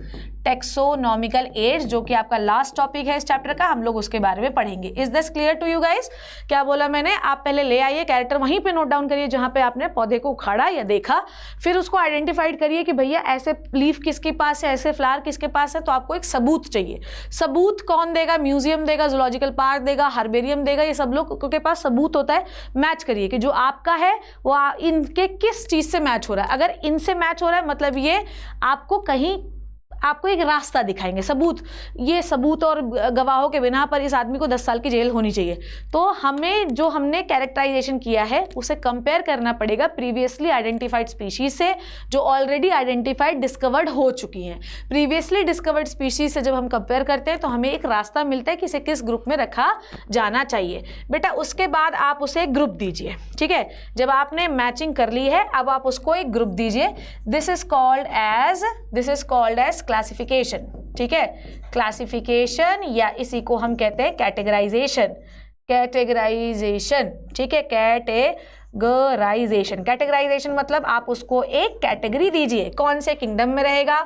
A: Taxonomical aids जो कि आपका लास्ट टॉपिक है इस चैप्टर का, हम लोग उसके बारे में पढ़ेंगे। Is this clear to you guys? क्या बोला मैंने, आप पहले ले आइए कैरेक्टर, वहीं पे नोट डाउन करिए जहां पे आपने पौधे को उखाड़ा या देखा, फिर उसको आइडेंटिफाइड करिए कि भैया ऐसे लीफ किसके पास है, ऐसे फ्लावर किसके पास है। तो आपको एक सबूत चाहिए। सबूत कौन देगा, म्यूजियम देगा, जूलॉजिकल पार्क देगा, हर्बेरियम देगा, ये सब लोग के पास सबूत होता है। मैच करिए कि जो आपका है वो इनके किस चीज से मैच हो रहा है। अगर इनसे मैच हो रहा है मतलब ये आपको कहीं, आपको एक रास्ता दिखाएंगे। सबूत, ये सबूत और गवाहों के बिना पर इस आदमी को 10 साल की जेल होनी चाहिए। तो हमें जो हमने कैरेक्टराइजेशन किया है उसे कंपेयर करना पड़ेगा प्रीवियसली आइडेंटिफाइड स्पीशीज से जो ऑलरेडी आइडेंटिफाइड डिस्कवर्ड हो चुकी हैं। प्रीवियसली डिस्कवर्ड स्पीशीज से जब हम कंपेयर करते हैं तो हमें एक रास्ता मिलता है कि इसे किस ग्रुप में रखा जाना चाहिए। बेटा उसके बाद आप उसे एक ग्रुप दीजिए। ठीक है, जब आपने मैचिंग कर ली है अब आप उसको एक ग्रुप दीजिए। This is called as classification. ठीक है, क्लासिफिकेशन या इसी को हम कहते हैं कैटेगराइजेशन। कैटेगराइजेशन, ठीक है, कैटेगराइजेशन। कैटेगराइजेशन मतलब आप उसको एक कैटेगरी दीजिए, कौन से किंगडम में रहेगा,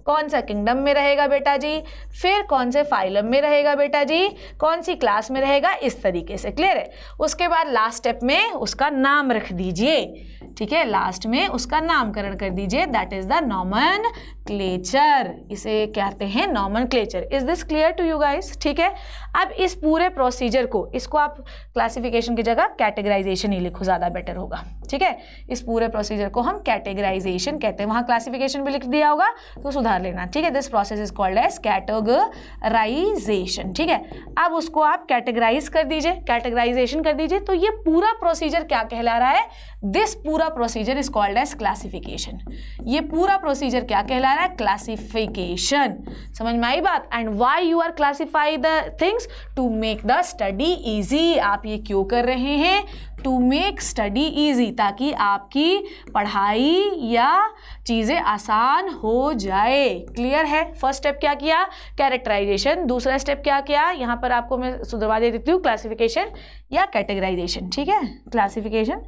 A: कौन सा किंगडम में रहेगा बेटा जी, फिर कौन से फाइलम में रहेगा बेटा जी, कौन सी क्लास में रहेगा, इस तरीके से। क्लियर है। उसके बाद लास्ट स्टेप में उसका नाम रख दीजिए, ठीक है, लास्ट में उसका नामकरण कर दीजिए, दैट इज द नॉमेनक्लेचर, इसे कहते हैं nomenclature. Is this clear to you guys? ठीक है। अब इस पूरे प्रोसीजर को, इसको आप क्लासिफिकेशन की जगह कैटेगराइजेशन ही लिखो, ज़्यादा बेटर होगा, ठीक है। इस पूरे प्रोसीजर को हम कैटेगराइजेशन कहते हैं, वहाँ क्लासिफिकेशन भी लिख दिया होगा तो सुधार लेना, ठीक है। This process is called as categorization, ठीक है। अब उसको आप कैटेगराइज कर दीजिए, कैटेगराइजेशन कर दीजिए, तो ये पूरा प्रोसीजर क्या कहला रहा है? दिस पूरा procedure is called as classification. ये पूरा प्रोसीजर क्या कहला रहा है? क्लासिफिकेशन। समझ में आई बात? And why you are classify the things? To make the study easy. आप ये क्यों कर रहे हैं? टू मेक स्टडी इजी, ताकि आपकी पढ़ाई या चीज़ें आसान हो जाए। क्लियर है? फर्स्ट स्टेप क्या किया? कैरेक्टराइजेशन। दूसरा स्टेप क्या किया? यहाँ पर आपको मैं सुधरवा दे देती हूँ, क्लासिफिकेशन या कैटेगराइजेशन, ठीक है, क्लासिफिकेशन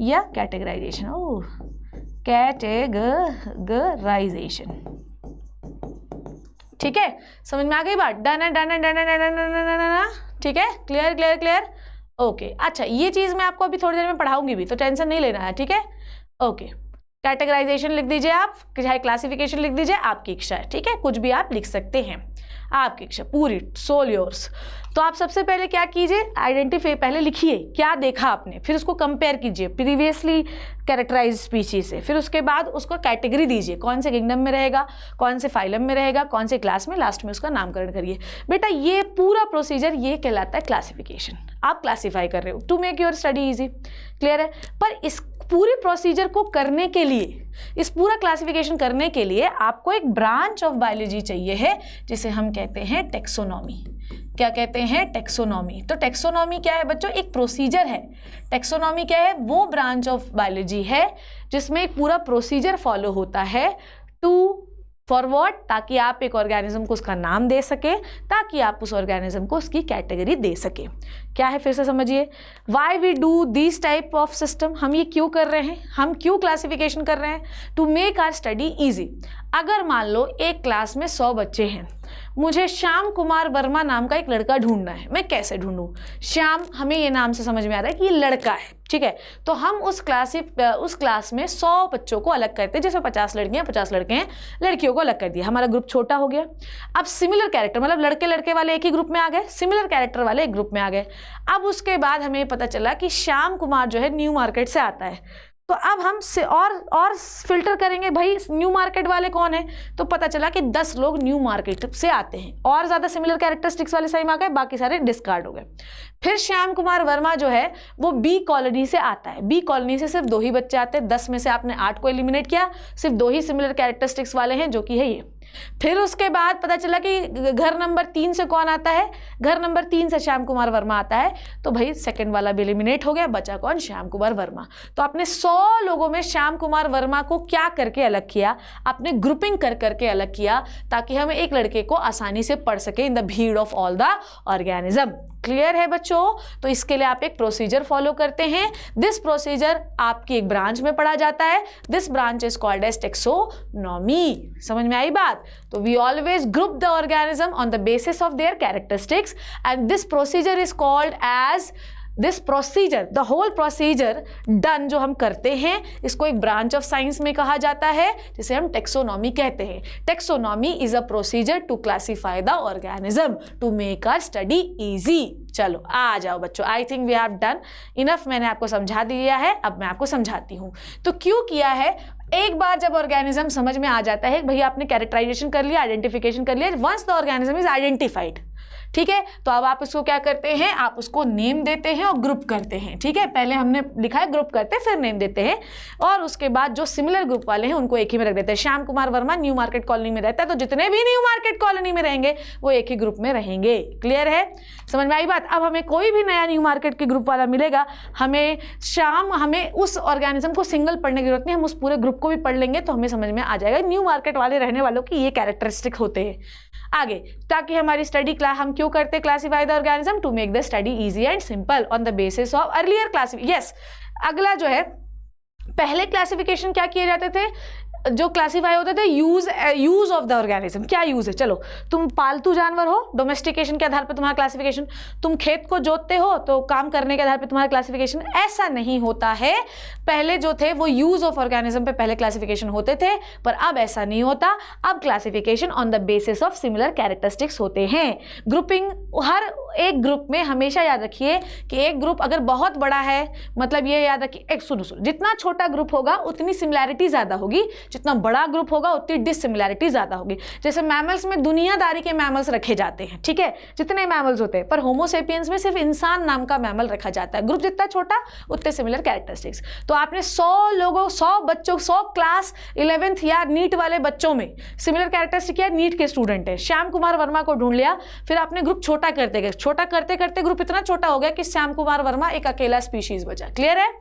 A: या कैटेगराइजेशन। ओह, कैटेगराइजेशन, ठीक है। समझ में आ गई बात? डन है, डन है, डन है, डन है, डन है, डन है, ठीक है। Clear clear clear, okay. अच्छा, ये चीज़ मैं आपको अभी थोड़ी देर में पढ़ाऊंगी भी, तो टेंशन नहीं लेना है, ठीक है। ओके, कैटेगराइजेशन लिख दीजिए आप, चाहे क्लासिफिकेशन लिख दीजिए, आपकी इच्छा है, ठीक है, कुछ भी आप लिख सकते हैं, आपकी इच्छा पूरी, सोल योर्स। तो आप सबसे पहले क्या कीजिए? आइडेंटिफाई पहले लिखिए, क्या देखा आपने, फिर उसको कंपेयर कीजिए प्रीवियसली कैरेक्टराइज स्पीशीज से, फिर उसके बाद उसको कैटेगरी दीजिए, कौन से किंगडम में रहेगा, कौन से फाइलम में रहेगा, कौन से क्लास में, लास्ट में उसका नामकरण करिए। बेटा ये पूरा प्रोसीजर ये कहलाता है क्लासिफिकेशन। आप क्लासीफाई कर रहे हो to make your study easy. Clear है? पर इस पूरे प्रोसीजर को करने के लिए, इस पूरा क्लासिफिकेशन करने के लिए आपको एक ब्रांच ऑफ बायोलॉजी चाहिए है, जिसे हम कहते हैं टेक्सोनॉमी। क्या कहते हैं? टेक्सोनॉमी। तो टेक्सोनॉमी क्या है बच्चों? एक प्रोसीजर है। टेक्सोनॉमी क्या है? वो ब्रांच ऑफ बायोलॉजी है जिसमें एक पूरा प्रोसीजर फॉलो होता है टू फॉरवर्ड, ताकि आप एक ऑर्गेनिज्म को उसका नाम दे सके, ताकि आप उस ऑर्गेनिज्म को उसकी कैटेगरी दे सके। क्या है फिर से समझिए? Why we do this type of system, हम ये क्यों कर रहे हैं, हम क्यों क्लासिफिकेशन कर रहे हैं? To make our study easy. अगर मान लो एक क्लास में 100 बच्चे हैं, मुझे श्याम कुमार वर्मा नाम का एक लड़का ढूंढना है, मैं कैसे ढूंढूं? श्याम, हमें ये नाम से समझ में आ रहा है कि ये लड़का है, ठीक है। तो हम उस क्लास में 100 बच्चों को अलग करते हैं, जैसे 50 लड़कियां 50 लड़के हैं, लड़कियों को अलग कर दिया, हमारा ग्रुप छोटा हो गया। अब सिमिलर कैरेक्टर, मतलब लड़के लड़के वाले एक ही ग्रुप में आ गए, सिमिलर कैरेक्टर वाले एक ग्रुप में आ गए। अब उसके बाद हमें पता चला कि श्याम कुमार जो है न्यू मार्केट से आता है, तो अब हम से और फिल्टर करेंगे, भाई न्यू मार्केट वाले कौन है? तो पता चला कि 10 लोग न्यू मार्केट से आते हैं, और ज़्यादा सिमिलर कैरेक्टरिस्टिक्स वाले सही में आ गए, बाकी सारे डिस्कार्ड हो गए। फिर श्याम कुमार वर्मा जो है वो बी कॉलोनी से आता है, बी कॉलोनी से सिर्फ 2 ही बच्चे आते हैं, 10 में से आपने 8 को एलिमिनेट किया, सिर्फ 2 ही सिमिलर कैरेक्टरिस्टिक्स वाले हैं, जो कि है ये। फिर उसके बाद पता चला कि घर नंबर 3 से कौन आता है? घर नंबर 3 से श्याम कुमार वर्मा आता है, तो भाई सेकंड वाला भी एलिमिनेट हो गया, बचा कौन? श्याम कुमार वर्मा। तो आपने 100 लोगों में श्याम कुमार वर्मा को क्या करके अलग किया? आपने ग्रुपिंग कर करके अलग किया, ताकि हम एक लड़के को आसानी से पढ़ सके इन द भीड़ of all the organism. Clear है बच्चों? तो इसके लिए आप एक प्रोसीजर फॉलो करते हैं। दिस प्रोसीजर आपकी एक ब्रांच में पढ़ा जाता है, this branch is called as taxonomy. समझ में आई बात? तो we always group the organism on the basis of their characteristics, and this procedure is called as this procedure, the whole procedure done जो हम करते हैं, इसको एक ब्रांच ऑफ साइंस में कहा जाता है, जिसे हम टेक्सोनॉमी कहते हैं। Taxonomy is a procedure to classify the organism, to make our study easy. चलो आ जाओ बच्चों, I think we have done enough. मैंने आपको समझा दिया है, अब मैं आपको समझाती हूँ। तो क्यों किया है? एक बार जब ऑर्गेनिज्म समझ में आ जाता है, भैया आपने कैरेक्टराइजेशन कर लिया, आइडेंटिफिकेशन कर लिया, once the organism is identified, ठीक है, तो अब आप इसको क्या करते हैं? आप उसको नेम देते हैं और ग्रुप करते हैं, ठीक है। पहले हमने लिखा है ग्रुप करते हैं, फिर नेम देते हैं, और उसके बाद जो सिमिलर ग्रुप वाले हैं उनको एक ही में रख देते हैं। Shyam Kumar Verma new market colony में रहता है, तो जितने भी न्यू मार्केट कॉलोनी में रहेंगे वो एक ही ग्रुप में रहेंगे। क्लियर है? समझ में आई बात? अब हमें कोई भी नया न्यू मार्केट के ग्रुप वाला मिलेगा, हमें उस ऑर्गेनिज्म को सिंगल पढ़ने की जरूरत नहीं, हम उस पूरे ग्रुप को भी पढ़ लेंगे, तो हमें समझ में आ जाएगा न्यू मार्केट वाले रहने वालों की ये कैरेक्टरिस्टिक होते हैं। आगे, ताकि हमारी स्टडी क्लास हम क्यों करते? Classify the organism to make the study easy and simple on the basis of earlier classification. Yes, अगला जो है, पहले क्लासिफिकेशन क्या किए जाते थे? जो क्लासीफाई होते थे यूज ऑफ द ऑर्गेनिज्म, क्या यूज है। चलो तुम पालतू जानवर हो, डोमेस्टिकेशन के आधार पर तुम्हारा क्लासिफिकेशन, तुम खेत को जोतते हो तो काम करने के आधार पर तुम्हारा क्लासिफिकेशन। ऐसा नहीं होता है, पहले जो थे वो यूज ऑफ ऑर्गेनिज्म पे पहले क्लासिफिकेशन होते थे, पर अब ऐसा नहीं होता। अब classification on the basis of similar characteristics होते हैं। ग्रुपिंग, हर एक ग्रुप में हमेशा याद रखिए कि एक ग्रुप अगर बहुत बड़ा है, मतलब ये याद रखिए, एक सुनो, जितना छोटा ग्रुप होगा उतनी सिमिलैरिटी ज्यादा होगी, जितना बड़ा ग्रुप होगा उतनी डिससिमिलैरिटी ज्यादा होगी। जैसे मैमल्स में दुनियादारी के मैमल्स रखे जाते हैं, ठीक है, जितने मैमल्स होते हैं, पर होमोसेपियंस में सिर्फ इंसान नाम का मैमल रखा जाता है। ग्रुप जितना छोटा उतने सिमिलर कैरेक्टरिस्टिक्स। तो आपने 100 लोगों, 100 बच्चों, 100 क्लास 11th या नीट वाले बच्चों में सिमिलर कैरेक्टरिस्टिक या नीट के स्टूडेंट है, श्याम कुमार वर्मा को ढूंढ लिया, फिर आपने ग्रुप छोटा करते गए, छोटा करते करते ग्रुप इतना छोटा हो गया कि श्याम कुमार वर्मा एक अकेला स्पीशीज बचा। क्लियर है।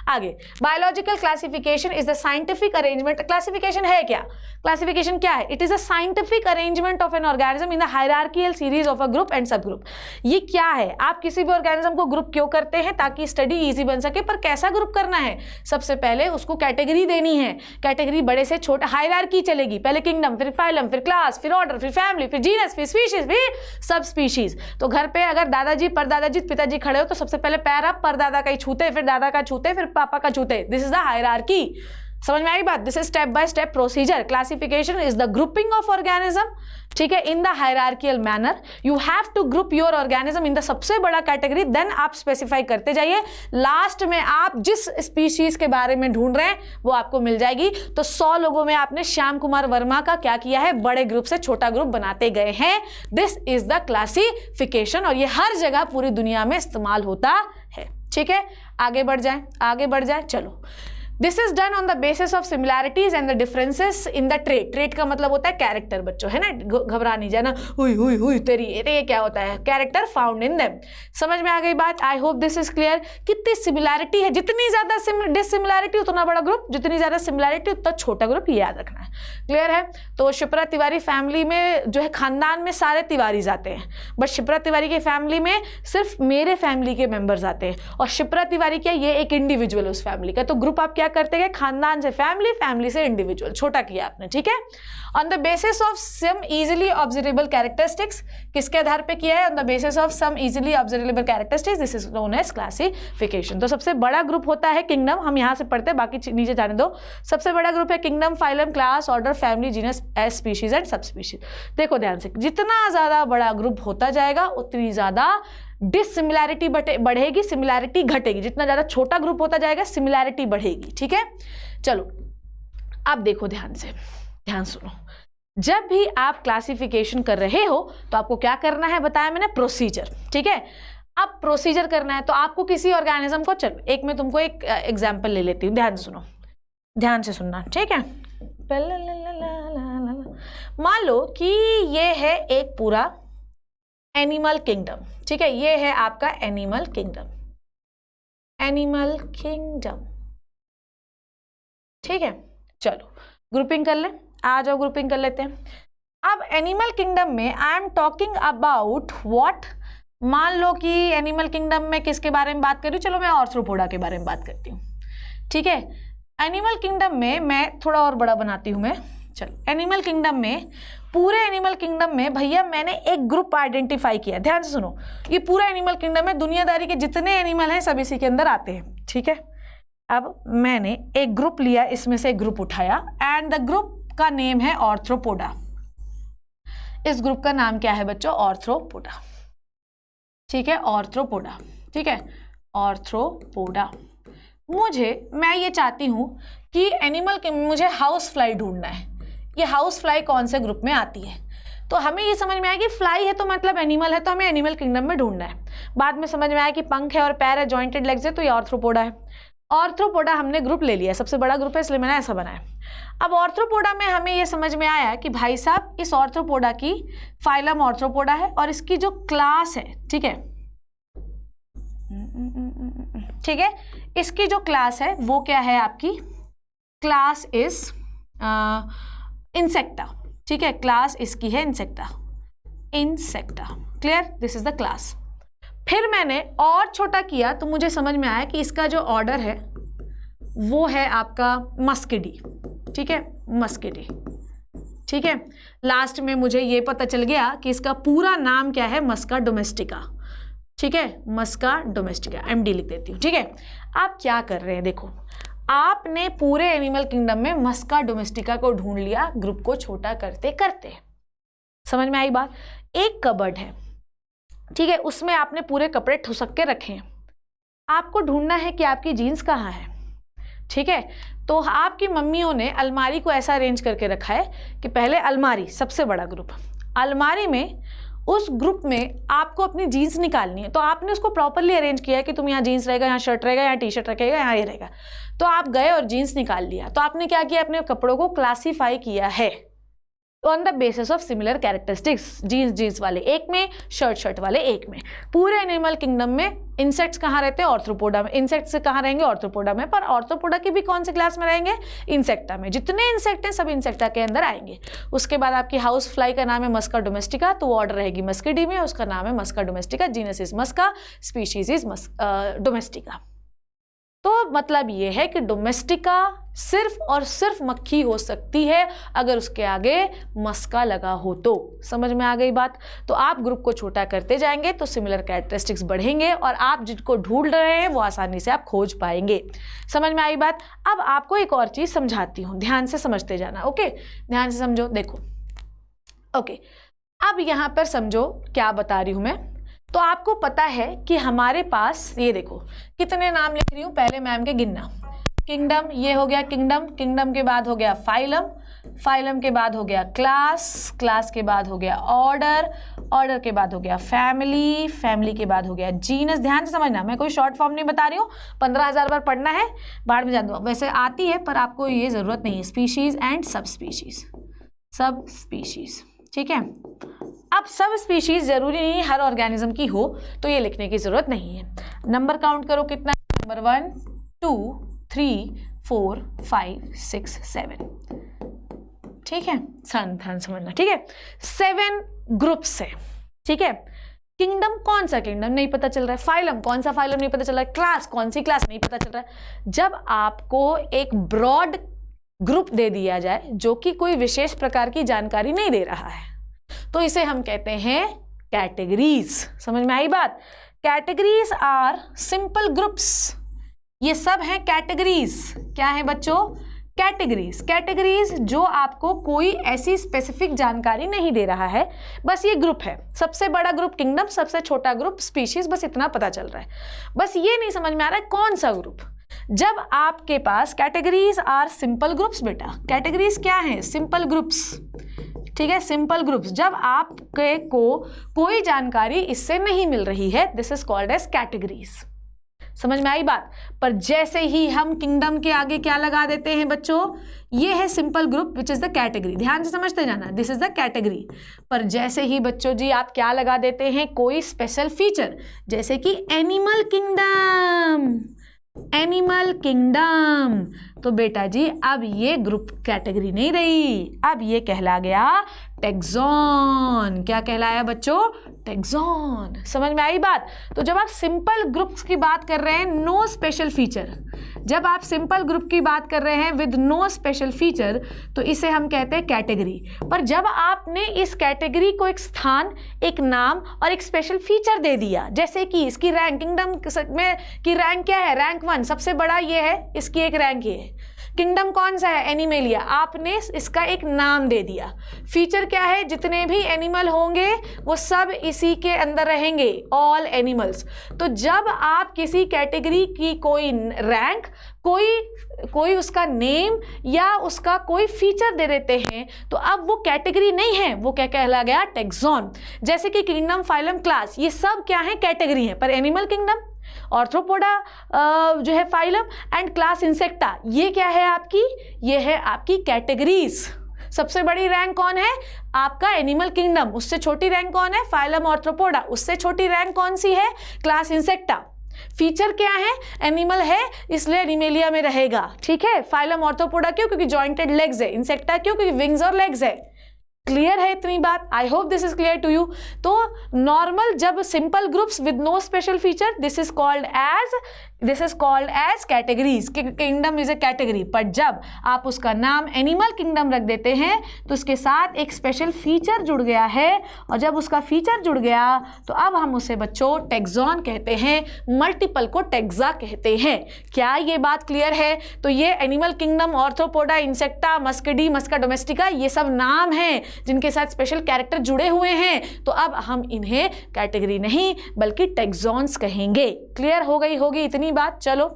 A: आगे, biological classification is the scientific arrangement. Classification है क्या? क्लासिफिकेशन क्या है? It is a scientific arrangement of an organism in the hierarchical series of a group and सब ग्रुप। ये क्या है? आप किसी भी ऑर्गेनिज्म को ग्रुप क्यों करते हैं? ताकि स्टडी इजी बन सके। पर कैसा ग्रुप करना है? सबसे पहले उसको कैटेगरी देनी है, कैटेगरी बड़े से छोटा, हायरार्की चलेगी, पहले किंगडम, फिर फाइलम, फिर क्लास, फिर ऑर्डर, फिर फैमिली, फिर जीनस, फिर स्पीशीज, फिर सब स्पीशीज। तो घर पे अगर दादाजी, परदादाजी, पिताजी खड़े हो तो सबसे पहले पैर अप, परदादा का ही छूते, फिर दादा का छूते, फिर पापा का छूते। This is the hierarchy. समझ में आई बात? This is step by step procedure. Classification is the grouping of organism, ठीक है, in the hierarchical manner. You have to group your organism in the सबसे बड़ा कैटेगरी, देन आप स्पेसिफाई करते जाइए। लास्ट में आप जिस स्पीशीज के बारे में ढूंढ रहे हैं वो आपको मिल जाएगी। तो 100 लोगों में आपने श्याम कुमार वर्मा का क्या किया है? बड़े ग्रुप से छोटा ग्रुप बनाते गए हैं। दिस इज द क्लासिफिकेशन, और ये हर जगह पूरी दुनिया में इस्तेमाल होता है। ठीक है, आगे बढ़ जाए, आगे बढ़ जाए। चलो, this is done on the basis of similarities and the differences in the trait. Trait का मतलब होता है कैरेक्टर बच्चों, है ना, घबरा नहीं जाना, हुई हुई हुई तेरी, ये क्या होता है? Character found in them. समझ में आ गई बात? I hope this is clear. कितनी सिमिलैरिटी है, जितनी ज्यादा डिससिमिलैरिटी उतना बड़ा ग्रुप, जितनी ज्यादा सिमिलैरिटी उतना छोटा ग्रुप, ये याद रखना है। क्लियर है? तो शिप्रा तिवारी फैमिली में जो है, खानदान में सारे तिवारीज आते हैं, बट शिप्रा तिवारी की फैमिली में सिर्फ मेरे फैमिली के मेंबर्स आते हैं, और शिप्रा तिवारी क्या, ये एक इंडिविजुअल उस फैमिली का। तो ग्रुप आप क्या करते गए? खानदान से फैमिली, फैमिली से इंडिविजुअल, छोटा किया आपने। ठीक है, on the basis of some easily observable characteristics. किसके आधार पे किया है? On the basis of some easily observable characteristics. This is known as classification. तो सबसे बड़ा ग्रुप होता है किंगडम, हम यहां से पढ़ते हैं, बाकी नीचे जाने दो। सबसे बड़ा ग्रुप है kingdom, phylum, class, order, family, genus, as, species and subspecies. देखो ध्यान से, जितना ज्यादा बड़ा ग्रुप होता जाएगा उतनी ज्यादा डिससिमिलैरिटी बढ़ेगी, सिमिलैरिटी घटेगी। जितना ज्यादा छोटा ग्रुप होता जाएगा सिमिलैरिटी बढ़ेगी। ठीक है, चलो अब देखो ध्यान से, ध्यान सुनो। जब भी आप क्लासिफिकेशन कर रहे हो तो आपको क्या करना है? बताया मैंने, प्रोसीजर। ठीक है, अब प्रोसीजर करना है तो आपको किसी ऑर्गेनिज्म को, चलो एक मैं तुमको एक एग्जांपल ले लेती हूँ, ध्यान से सुनो, ध्यान से सुनना। ठीक है, मान लो कि ये है एक पूरा एनिमल किंगडम। ठीक है, ये है आपका एनिमल किंगडम, एनिमल किंगडम। ठीक है, चलो ग्रुपिंग कर ले, आ जाओ ग्रुपिंग कर लेते हैं। अब एनिमल किंगडम में I am talking about what. मान लो कि एनिमल किंगडम में किसके बारे में बात कर रही हूँ? चलो मैं आर्थ्रोपोडा के बारे में बात करती हूँ। ठीक है, एनिमल किंगडम में मैं थोड़ा और बड़ा बनाती हूँ मैं। चलो, एनिमल किंगडम में, पूरे एनिमल किंगडम में भैया मैंने एक ग्रुप आइडेंटिफाई किया। ध्यान से सुनो, ये पूरा एनिमल किंगडम में दुनियादारी के जितने एनिमल हैं सब इसी के अंदर आते हैं। ठीक है, अब मैंने एक ग्रुप लिया, इसमें से एक ग्रुप उठाया, एंड द ग्रुप का नेम है आर्थ्रोपोडा। इस ग्रुप का नाम क्या है बच्चों? आर्थ्रोपोडा। ठीक है, आर्थ्रोपोडा। ठीक है, आर्थ्रोपोडा। मैं ये चाहती हूं कि एनिमल के, मुझे हाउस फ्लाई ढूंढना है। ये हाउस फ्लाई कौन से ग्रुप में आती है? तो हमें ये समझ में आया कि फ्लाई है तो मतलब एनिमल है, तो हमें एनिमल किंगडम में ढूंढना है। बाद में समझ में आया कि पंख है और पैर है, जॉइंटेड लेग्स है, तो ये आर्थ्रोपोडा है। आर्थ्रोपोडा हमने ग्रुप ले लिया, सबसे बड़ा ग्रुप है इसलिए मैंने ऐसा बनाया। अब आर्थ्रोपोडा में हमें ये समझ में आया कि भाई साहब, इस आर्थ्रोपोडा की फाइलम आर्थ्रोपोडा है, और इसकी जो क्लास है, ठीक है, ठीक है, इसकी जो क्लास है वो क्या है आपकी? Class is insecta. ठीक है, क्लास इसकी है insecta, insecta. Clear? This is the class. फिर मैंने और छोटा किया तो मुझे समझ में आया कि इसका जो ऑर्डर है वो है आपका मस्किडी। ठीक है, मस्किडी। ठीक है, लास्ट में मुझे ये पता चल गया कि इसका पूरा नाम क्या है, मस्का डोमेस्टिका। ठीक है, मस्का डोमेस्टिका, MD लिख देती हूँ। ठीक है, आप क्या कर रहे हैं, देखो आपने पूरे एनिमल किंगडम में मस्का डोमेस्टिका को ढूंढ लिया ग्रुप को छोटा करते करते। समझ में आई बात? एक कबर्ड है, ठीक है, उसमें आपने पूरे कपड़े ठुसक के रखे हैं। आपको ढूंढना है कि आपकी जीन्स कहाँ है। ठीक है, तो आपकी मम्मियों ने अलमारी को ऐसा अरेंज करके रखा है कि पहले अलमारी, सबसे बड़ा ग्रुप, अलमारी में उस ग्रुप में आपको अपनी जीन्स निकालनी है। तो आपने उसको प्रॉपरली अरेंज किया है कि तुम यहाँ जीन्स रहेगा, यहाँ शर्ट रहेगा, यहाँ टी-शर्ट रखेगा, यहाँ ये रहेगा। तो आप गए और जीन्स निकाल लिया। तो आपने क्या किया, अपने कपड़ों को क्लासीफाई किया है on the basis of similar characteristics. Genus वाले एक में, शर्ट वाले एक में। पूरे एनिमल किंगडम में इंसेक्ट्स कहाँ रहते हैं, ऑर्थ्रोपोडा में। इंसेक्ट्स कहाँ रहेंगे, ऑर्थ्रोपोडा में। पर ऑर्थ्रोपोडा की भी कौन से क्लास में रहेंगे, इंसेक्टा में। जितने इंसेक्ट हैं सब इंसेक्टा के अंदर आएंगे। उसके बाद आपकी हाउस फ्लाई का नाम है मस्का डोमेस्टिका, तो वो ऑर्डर रहेगी मस्किडी में, उसका नाम है Musca domestica, genus is Musca, species is domestica. तो मतलब ये है कि डोमेस्टिका सिर्फ और सिर्फ मक्खी हो सकती है अगर उसके आगे मस्का लगा हो तो। समझ में आ गई बात? तो आप ग्रुप को छोटा करते जाएंगे तो सिमिलर कैरेक्टरिस्टिक्स बढ़ेंगे और आप जिनको ढूंढ रहे हैं वो आसानी से आप खोज पाएंगे। समझ में आई बात? अब आपको एक और चीज़ समझाती हूँ, ध्यान से समझते जाना। ओके, ध्यान से समझो। देखो, ओके, अब यहाँ पर समझो क्या बता रही हूँ मैं। तो आपको पता है कि हमारे पास, ये देखो कितने नाम लिख रही हूँ, पहले मैम के गिनना। किंगडम, ये हो गया किंगडम, किंगडम के बाद हो गया फाइलम, फाइलम के बाद हो गया क्लास, क्लास के बाद हो गया ऑर्डर, ऑर्डर के बाद हो गया फैमिली, फैमिली के बाद हो गया जीनस। ध्यान से समझना, मैं कोई शॉर्ट फॉर्म नहीं बता रही हूँ, 15,000 बार पढ़ना है, बाहर में जा दो। वैसे आती है पर आपको ये ज़रूरत नहीं है। स्पीशीज़ एंड सब स्पीशीज़, सब स्पीशीज़। ठीक है, अब सब स्पीशीज जरूरी नहीं हर ऑर्गेनिज्म की हो, तो ये लिखने की जरूरत नहीं है। नंबर काउंट करो कितना है, नंबर 1 2 3 4 5 6 7। ठीक है, ध्यान समझना। ठीक है, 7 ग्रुप्स है। ठीक है, किंगडम कौन सा किंगडम नहीं पता चल रहा है, फाइलम कौन सा फाइलम नहीं पता चल रहा है, क्लास कौन सी क्लास नहीं पता चल रहा है। जब आपको एक ब्रॉड ग्रुप दे दिया जाए जो कि कोई विशेष प्रकार की जानकारी नहीं दे रहा है, तो इसे हम कहते हैं कैटेगरीज। समझ में आई बात? Categories are simple groups. ये सब हैं कैटेगरीज। क्या है बच्चों? कैटेगरीज। कैटेगरीज जो आपको कोई ऐसी स्पेसिफिक जानकारी नहीं दे रहा है, बस ये ग्रुप है। सबसे बड़ा ग्रुप किंगडम, सबसे छोटा ग्रुप स्पीशीज, बस इतना पता चल रहा है। बस ये नहीं समझ में आ रहा है कौन सा ग्रुप। जब आपके पास कैटेगरीज आर सिंपल ग्रुप्स, बेटा कैटेगरीज क्या है, सिंपल ग्रुप्स। ठीक है, सिंपल ग्रुप्स। जब आपके को कोई जानकारी इससे नहीं मिल रही है, this is called as categories. समझ में आई बात? पर जैसे ही हम किंगडम के आगे क्या लगा देते हैं बच्चों, ये है simple group which is the category. ध्यान से समझते जाना, दिस इज द कैटेगरी। पर जैसे ही बच्चों जी आप क्या लगा देते हैं, कोई स्पेशल फीचर, जैसे कि एनिमल किंगडम, एनिमल किंगडम, तो बेटा जी अब ये ग्रुप कैटेगरी नहीं रही, अब ये कहला गया टैक्सॉन। क्या कहलाया बच्चों? टैक्सॉन। समझ में आई बात? तो जब आप सिंपल ग्रुप्स की बात कर रहे हैं, नो स्पेशल फीचर, जब आप सिंपल ग्रुप की बात कर रहे हैं विद नो स्पेशल फीचर, तो इसे हम कहते हैं कैटेगरी। पर जब आपने इस कैटेगरी को एक स्थान, एक नाम और एक स्पेशल फीचर दे दिया, जैसे कि इसकी रैंक किंगडम में की रैंक क्या है, रैंक 1 सबसे बड़ा ये है, इसकी एक रैंक ये है। किंगडम कौन सा है, एनिमेलिया, आपने इसका एक नाम दे दिया। फीचर क्या है, जितने भी एनिमल होंगे वो सब इसी के अंदर रहेंगे, ऑल एनिमल्स। तो जब आप किसी कैटेगरी की कोई रैंक, कोई उसका नेम या उसका कोई फीचर दे देते हैं, तो अब वो कैटेगरी नहीं है, वो क्या कहला गया, टैक्सॉन। जैसे कि किंगडम, फाइलम, क्लास, ये सब क्या है, कैटेगरी है। पर एनिमल किंगडम, ऑर्थ्रोपोडा जो है फाइलम, एंड क्लास इंसेक्टा, ये क्या है आपकी, ये है आपकी कैटेगरीज। सबसे बड़ी रैंक कौन है, आपका एनिमल किंगडम, उससे छोटी रैंक कौन है, फाइलम ऑर्थ्रोपोडा, उससे छोटी रैंक कौन सी है, क्लास इंसेक्टा। फीचर क्या है, एनिमल है इसलिए एनिमेलिया में रहेगा। ठीक है, फाइलम ऑर्थ्रोपोडा क्यों, क्योंकि जॉइंटेड लेग्स है, इंसेक्टा क्यों, क्योंकि विंग्स और लेग्स है। क्लियर है इतनी बात? I hope this is clear to you. तो नॉर्मल जब simple groups with no special feature, this is called as this is called as categories. Kingdom is a category, पर जब आप उसका नाम एनिमल किंगडम रख देते हैं तो उसके साथ एक स्पेशल फीचर जुड़ गया है, और जब उसका फीचर जुड़ गया तो अब हम उसे बच्चों टैक्सॉन कहते हैं, मल्टीपल को टैक्सा कहते हैं। क्या ये बात क्लियर है? तो ये एनिमल किंगडम, ऑर्थ्रोपोडा, इंसेक्टा, मस्कडी, मस्का डोमेस्टिका, ये सब नाम हैं जिनके साथ स्पेशल कैरेक्टर जुड़े हुए हैं, तो अब हम इन्हें कैटेगरी नहीं बल्कि टैक्सॉन्स कहेंगे। क्लियर हो गई होगी इतनी बात? चलो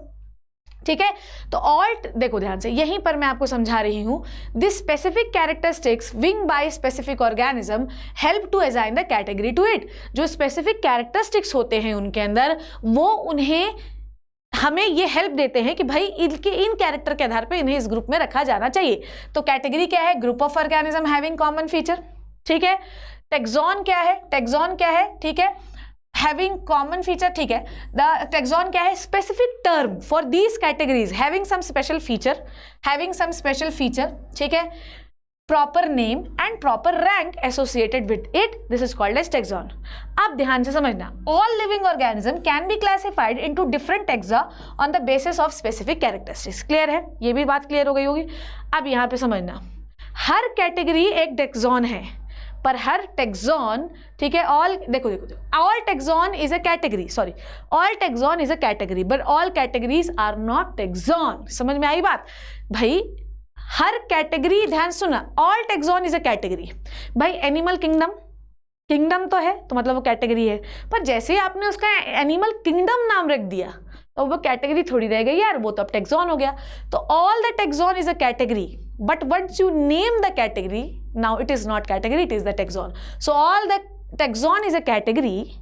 A: ठीक है। तो ऑल्ट देखो ध्यान से, यहीं पर मैं आपको समझा रही हूं, this specific characteristics being by specific organism help to assign the category to it. जो स्पेसिफिक कैरेक्टरिस्टिक्स होते हैं उनके अंदर, वो उन्हें हमें ये हेल्प देते हैं कि भाई इनके इन कैरेक्टर के आधार पर इन्हें इस ग्रुप में रखा जाना चाहिए। तो कैटेगरी क्या है? Group of organism having common feature, ठीक है। टैक्सॉन क्या है? टैक्सॉन क्या है? ठीक है, हैविंग कॉमन फीचर, ठीक है। द टैक्सॉन क्या है? Specific term for these categories having some special feature, ठीक है। Proper name and proper rank associated with it, this is called as taxon. अब ध्यान से समझना, all living organism can be classified into different taxa on the basis of specific characteristics. Clear है? ये भी बात क्लियर हो गई होगी। अब यहाँ पे समझना, हर कैटेगरी एक टैक्सॉन है, पर हर टैक्सॉन, ठीक है, ऑल देखो all taxon is a category, sorry all taxon is a category but all categories are not taxon. समझ में आई बात? भाई हर कैटेगरी, ध्यान सुना, all taxon is a category. भाई एनिमल किंगडम तो है तो मतलब वो कैटेगरी है, पर जैसे ही आपने उसका एनिमल किंगडम नाम रख दिया तो वो कैटेगरी थोड़ी रह गई यार, वो तो अब टैक्सॉन हो गया। तो all the taxon is a category, but once you name the category, now it is not category, it is the taxon. So all the taxon is a category,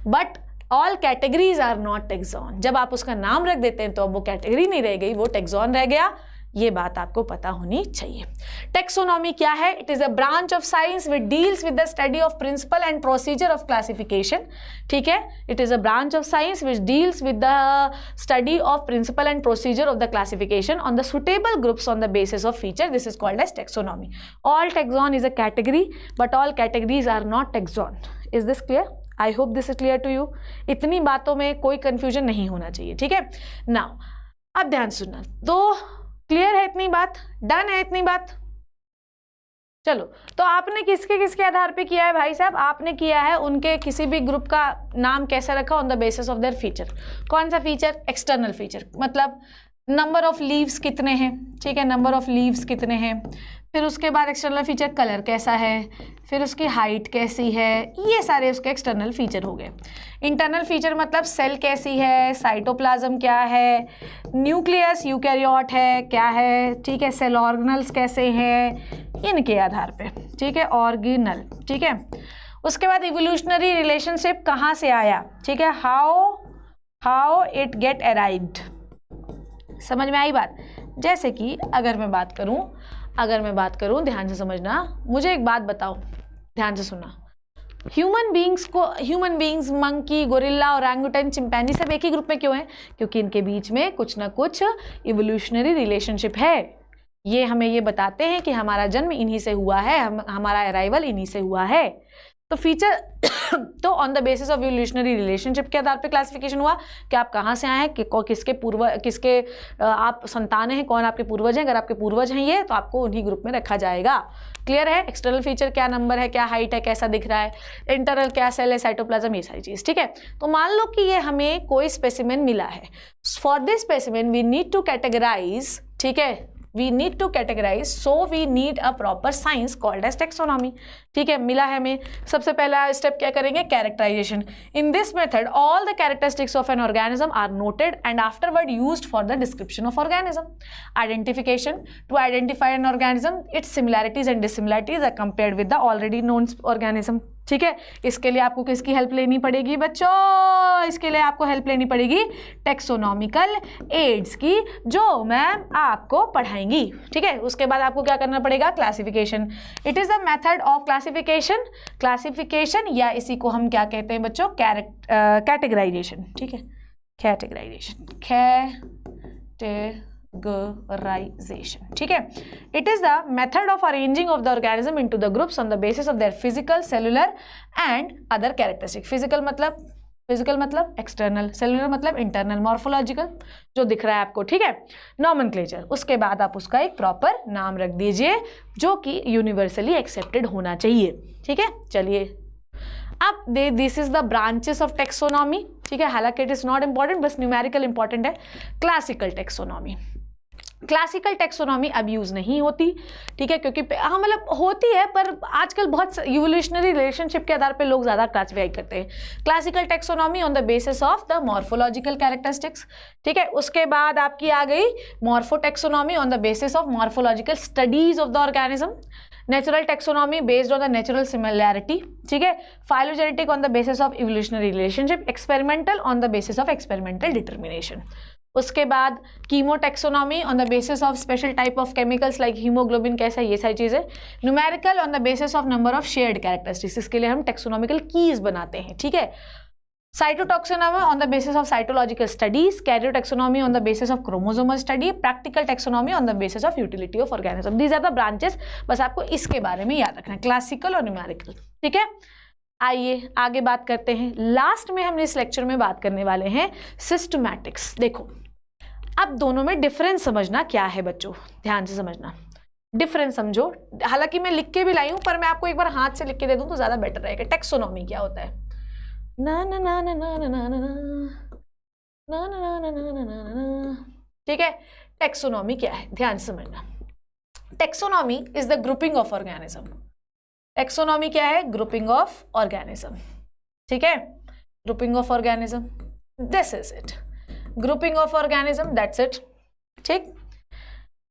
A: but all categories are not taxon. जब आप उसका नाम रख देते हैं तो अब वो कैटेगरी नहीं रह गई, वो टैक्सॉन रह गया। ये बात आपको पता होनी चाहिए। टेक्सोनॉमी क्या है? It is a branch of science which deals with the study of principle and procedure of classification, ठीक है। It is a branch of science which deals with the study of principle and procedure of the classification on the suitable groups on the basis of feature, this is called as taxonomy. All taxon is a category but all categories are not taxon. Is this clear? I hope this is clear to you. इतनी बातों में कोई कंफ्यूजन नहीं होना चाहिए, ठीक है। नाउ अब ध्यान सुनना, तो क्लियर है इतनी बात? डन है इतनी बात? चलो, तो आपने किसके आधार पे किया है भाई साहब? आपने किया है उनके किसी भी ग्रुप का नाम कैसे रखा, on the basis of there feature. कौन सा फीचर? एक्सटर्नल फीचर, मतलब नंबर ऑफ लीव्स कितने हैं, ठीक है, नंबर ऑफ लीव्स कितने हैं। फिर उसके बाद एक्सटर्नल फीचर कलर कैसा है, फिर उसकी हाइट कैसी है, ये सारे उसके एक्सटर्नल फीचर हो गए। इंटरनल फीचर मतलब सेल कैसी है, साइटोप्लाज्म क्या है, न्यूक्लियस यूकैरियोट है क्या है, ठीक है, सेल ऑर्गेनल्स कैसे हैं, इनके आधार पे, ठीक है, ऑर्गेनल, ठीक है। उसके बाद इवोल्यूशनरी रिलेशनशिप कहाँ से आया, ठीक है, हाउ इट गेट अराइव्ड। समझ में आई बात? जैसे कि अगर मैं बात करूं ध्यान से समझना, मुझे एक बात बताओ, ध्यान से सुनना, human beings monkey, gorilla, orangutan, chimpanzee सब एक ही ग्रुप में क्यों हैं? क्योंकि इनके बीच में कुछ ना कुछ इवोल्यूशनरी रिलेशनशिप है। ये हमें ये बताते हैं कि हमारा जन्म इन्हीं से हुआ है, हमारा अराइवल इन्हीं से हुआ है। तो फीचर तो on the basis of evolutionary relationship के आधार पे क्लासिफिकेशन हुआ कि आप कहाँ से आए हैं, किसके आप संतान हैं, कौन आपके पूर्वज हैं। अगर आपके पूर्वज हैं ये, तो आपको उन्हीं ग्रुप में रखा जाएगा। क्लियर है? एक्सटर्नल फीचर क्या नंबर है, क्या हाइट है, कैसा दिख रहा है, इंटरनल क्या सेल है, साइटोप्लाज्म, ये सारी चीज़, ठीक है। तो मान लो कि ये हमें कोई स्पेसिमेन मिला है, for this specimen we need to categorize, ठीक है, we need to categorize, so we need a proper science called as taxonomy, ठीक है। मिला है हमें, सबसे पहला स्टेप क्या करेंगे? Characterization. In this method all the characteristics of an organism are noted and afterward used for the description of organism. Identification, to identify an organism, its similarities and dissimilarities are compared with the already known organism, ठीक है। इसके लिए आपको किसकी हेल्प लेनी पड़ेगी बच्चों? इसके लिए आपको हेल्प लेनी पड़ेगी टेक्सोनॉमिकल एड्स की, जो मैम आपको पढ़ाएंगी, ठीक है। उसके बाद आपको क्या करना पड़ेगा? Classification. It is the method of classification, या इसी को हम क्या कहते हैं बच्चों? कैटेगराइजेशन, ठीक है, कैटेगराइजेशन, ठीक है। It is the method of arranging of the organism into the groups on the basis of their physical, cellular and other characteristic. Physical मतलब फिजिकल मतलब एक्सटर्नल, सेलुलर मतलब इंटरनल, मॉर्फोलॉजिकल जो दिख रहा है आपको, ठीक है। नॉमेनक्लेचर, उसके बाद आप उसका एक प्रॉपर नाम रख दीजिए जो कि यूनिवर्सली एक्सेप्टेड होना चाहिए, ठीक है। चलिए अब this is the branches of taxonomy, ठीक है। हालांकि इट इज नॉट इंपॉर्टेंट, बस न्यूमेरिकल इंपॉर्टेंट है। क्लासिकल टेक्सोनॉमी, क्लासिकल टेक्सोनॉमी अब यूज नहीं होती, ठीक है, क्योंकि हाँ मतलब होती है पर आजकल बहुत इवोल्यूशनरी रिलेशनशिप के आधार पे लोग ज़्यादा क्लासिफाई करते हैं। Classical taxonomy on the basis of the morphological characteristics, ठीक है। उसके बाद आपकी आ गई morphotaxonomy on the basis of morphological studies of the organism. Natural taxonomy based on the natural similarity, ठीक है। Phylogenetic on the basis of evolutionary relationship. Experimental on the basis of experimental determination. उसके बाद chemotaxonomy on the basis of special type of chemicals like haemoglobin, कैसा, ये सारी चीज़ें। Numerical on the basis of number of shared characteristics, इसके लिए हम टेक्सोनॉमिकल कीज बनाते हैं, ठीक है। Cytotaxonomy on the basis of cytological studies. Karyotaxonomy on the basis of chromosomal study. Practical taxonomy on the basis of utility of organism. These are the branches, बस आपको इसके बारे में याद रखना है, क्लासिकल और न्यूमेरिकल, ठीक है। आइए आगे बात करते हैं। लास्ट में हम इस लेक्चर में बात करने वाले हैं सिस्टमैटिक्स। देखो अब दोनों में डिफरेंस समझना क्या है बच्चों, ध्यान से समझना, डिफरेंस समझो। हालांकि मैं लिख के भी लाई हूं पर मैं आपको एक बार हाथ से लिख के दे दूं तो ज्यादा बेटर रहेगा। टेक्सोनॉमी क्या होता है, ना ना ना ना ना ना ना ना ना ना ना ना ना ना, ठीक है। टेक्सोनॉमी क्या है, ध्यान से समझना। Taxonomy is the grouping of organism. Taxonomy क्या है, ग्रुपिंग ऑफ ऑर्गेनिज्म, ठीक है। Grouping of organism, this is it, grouping of organism, that's it, ठीक।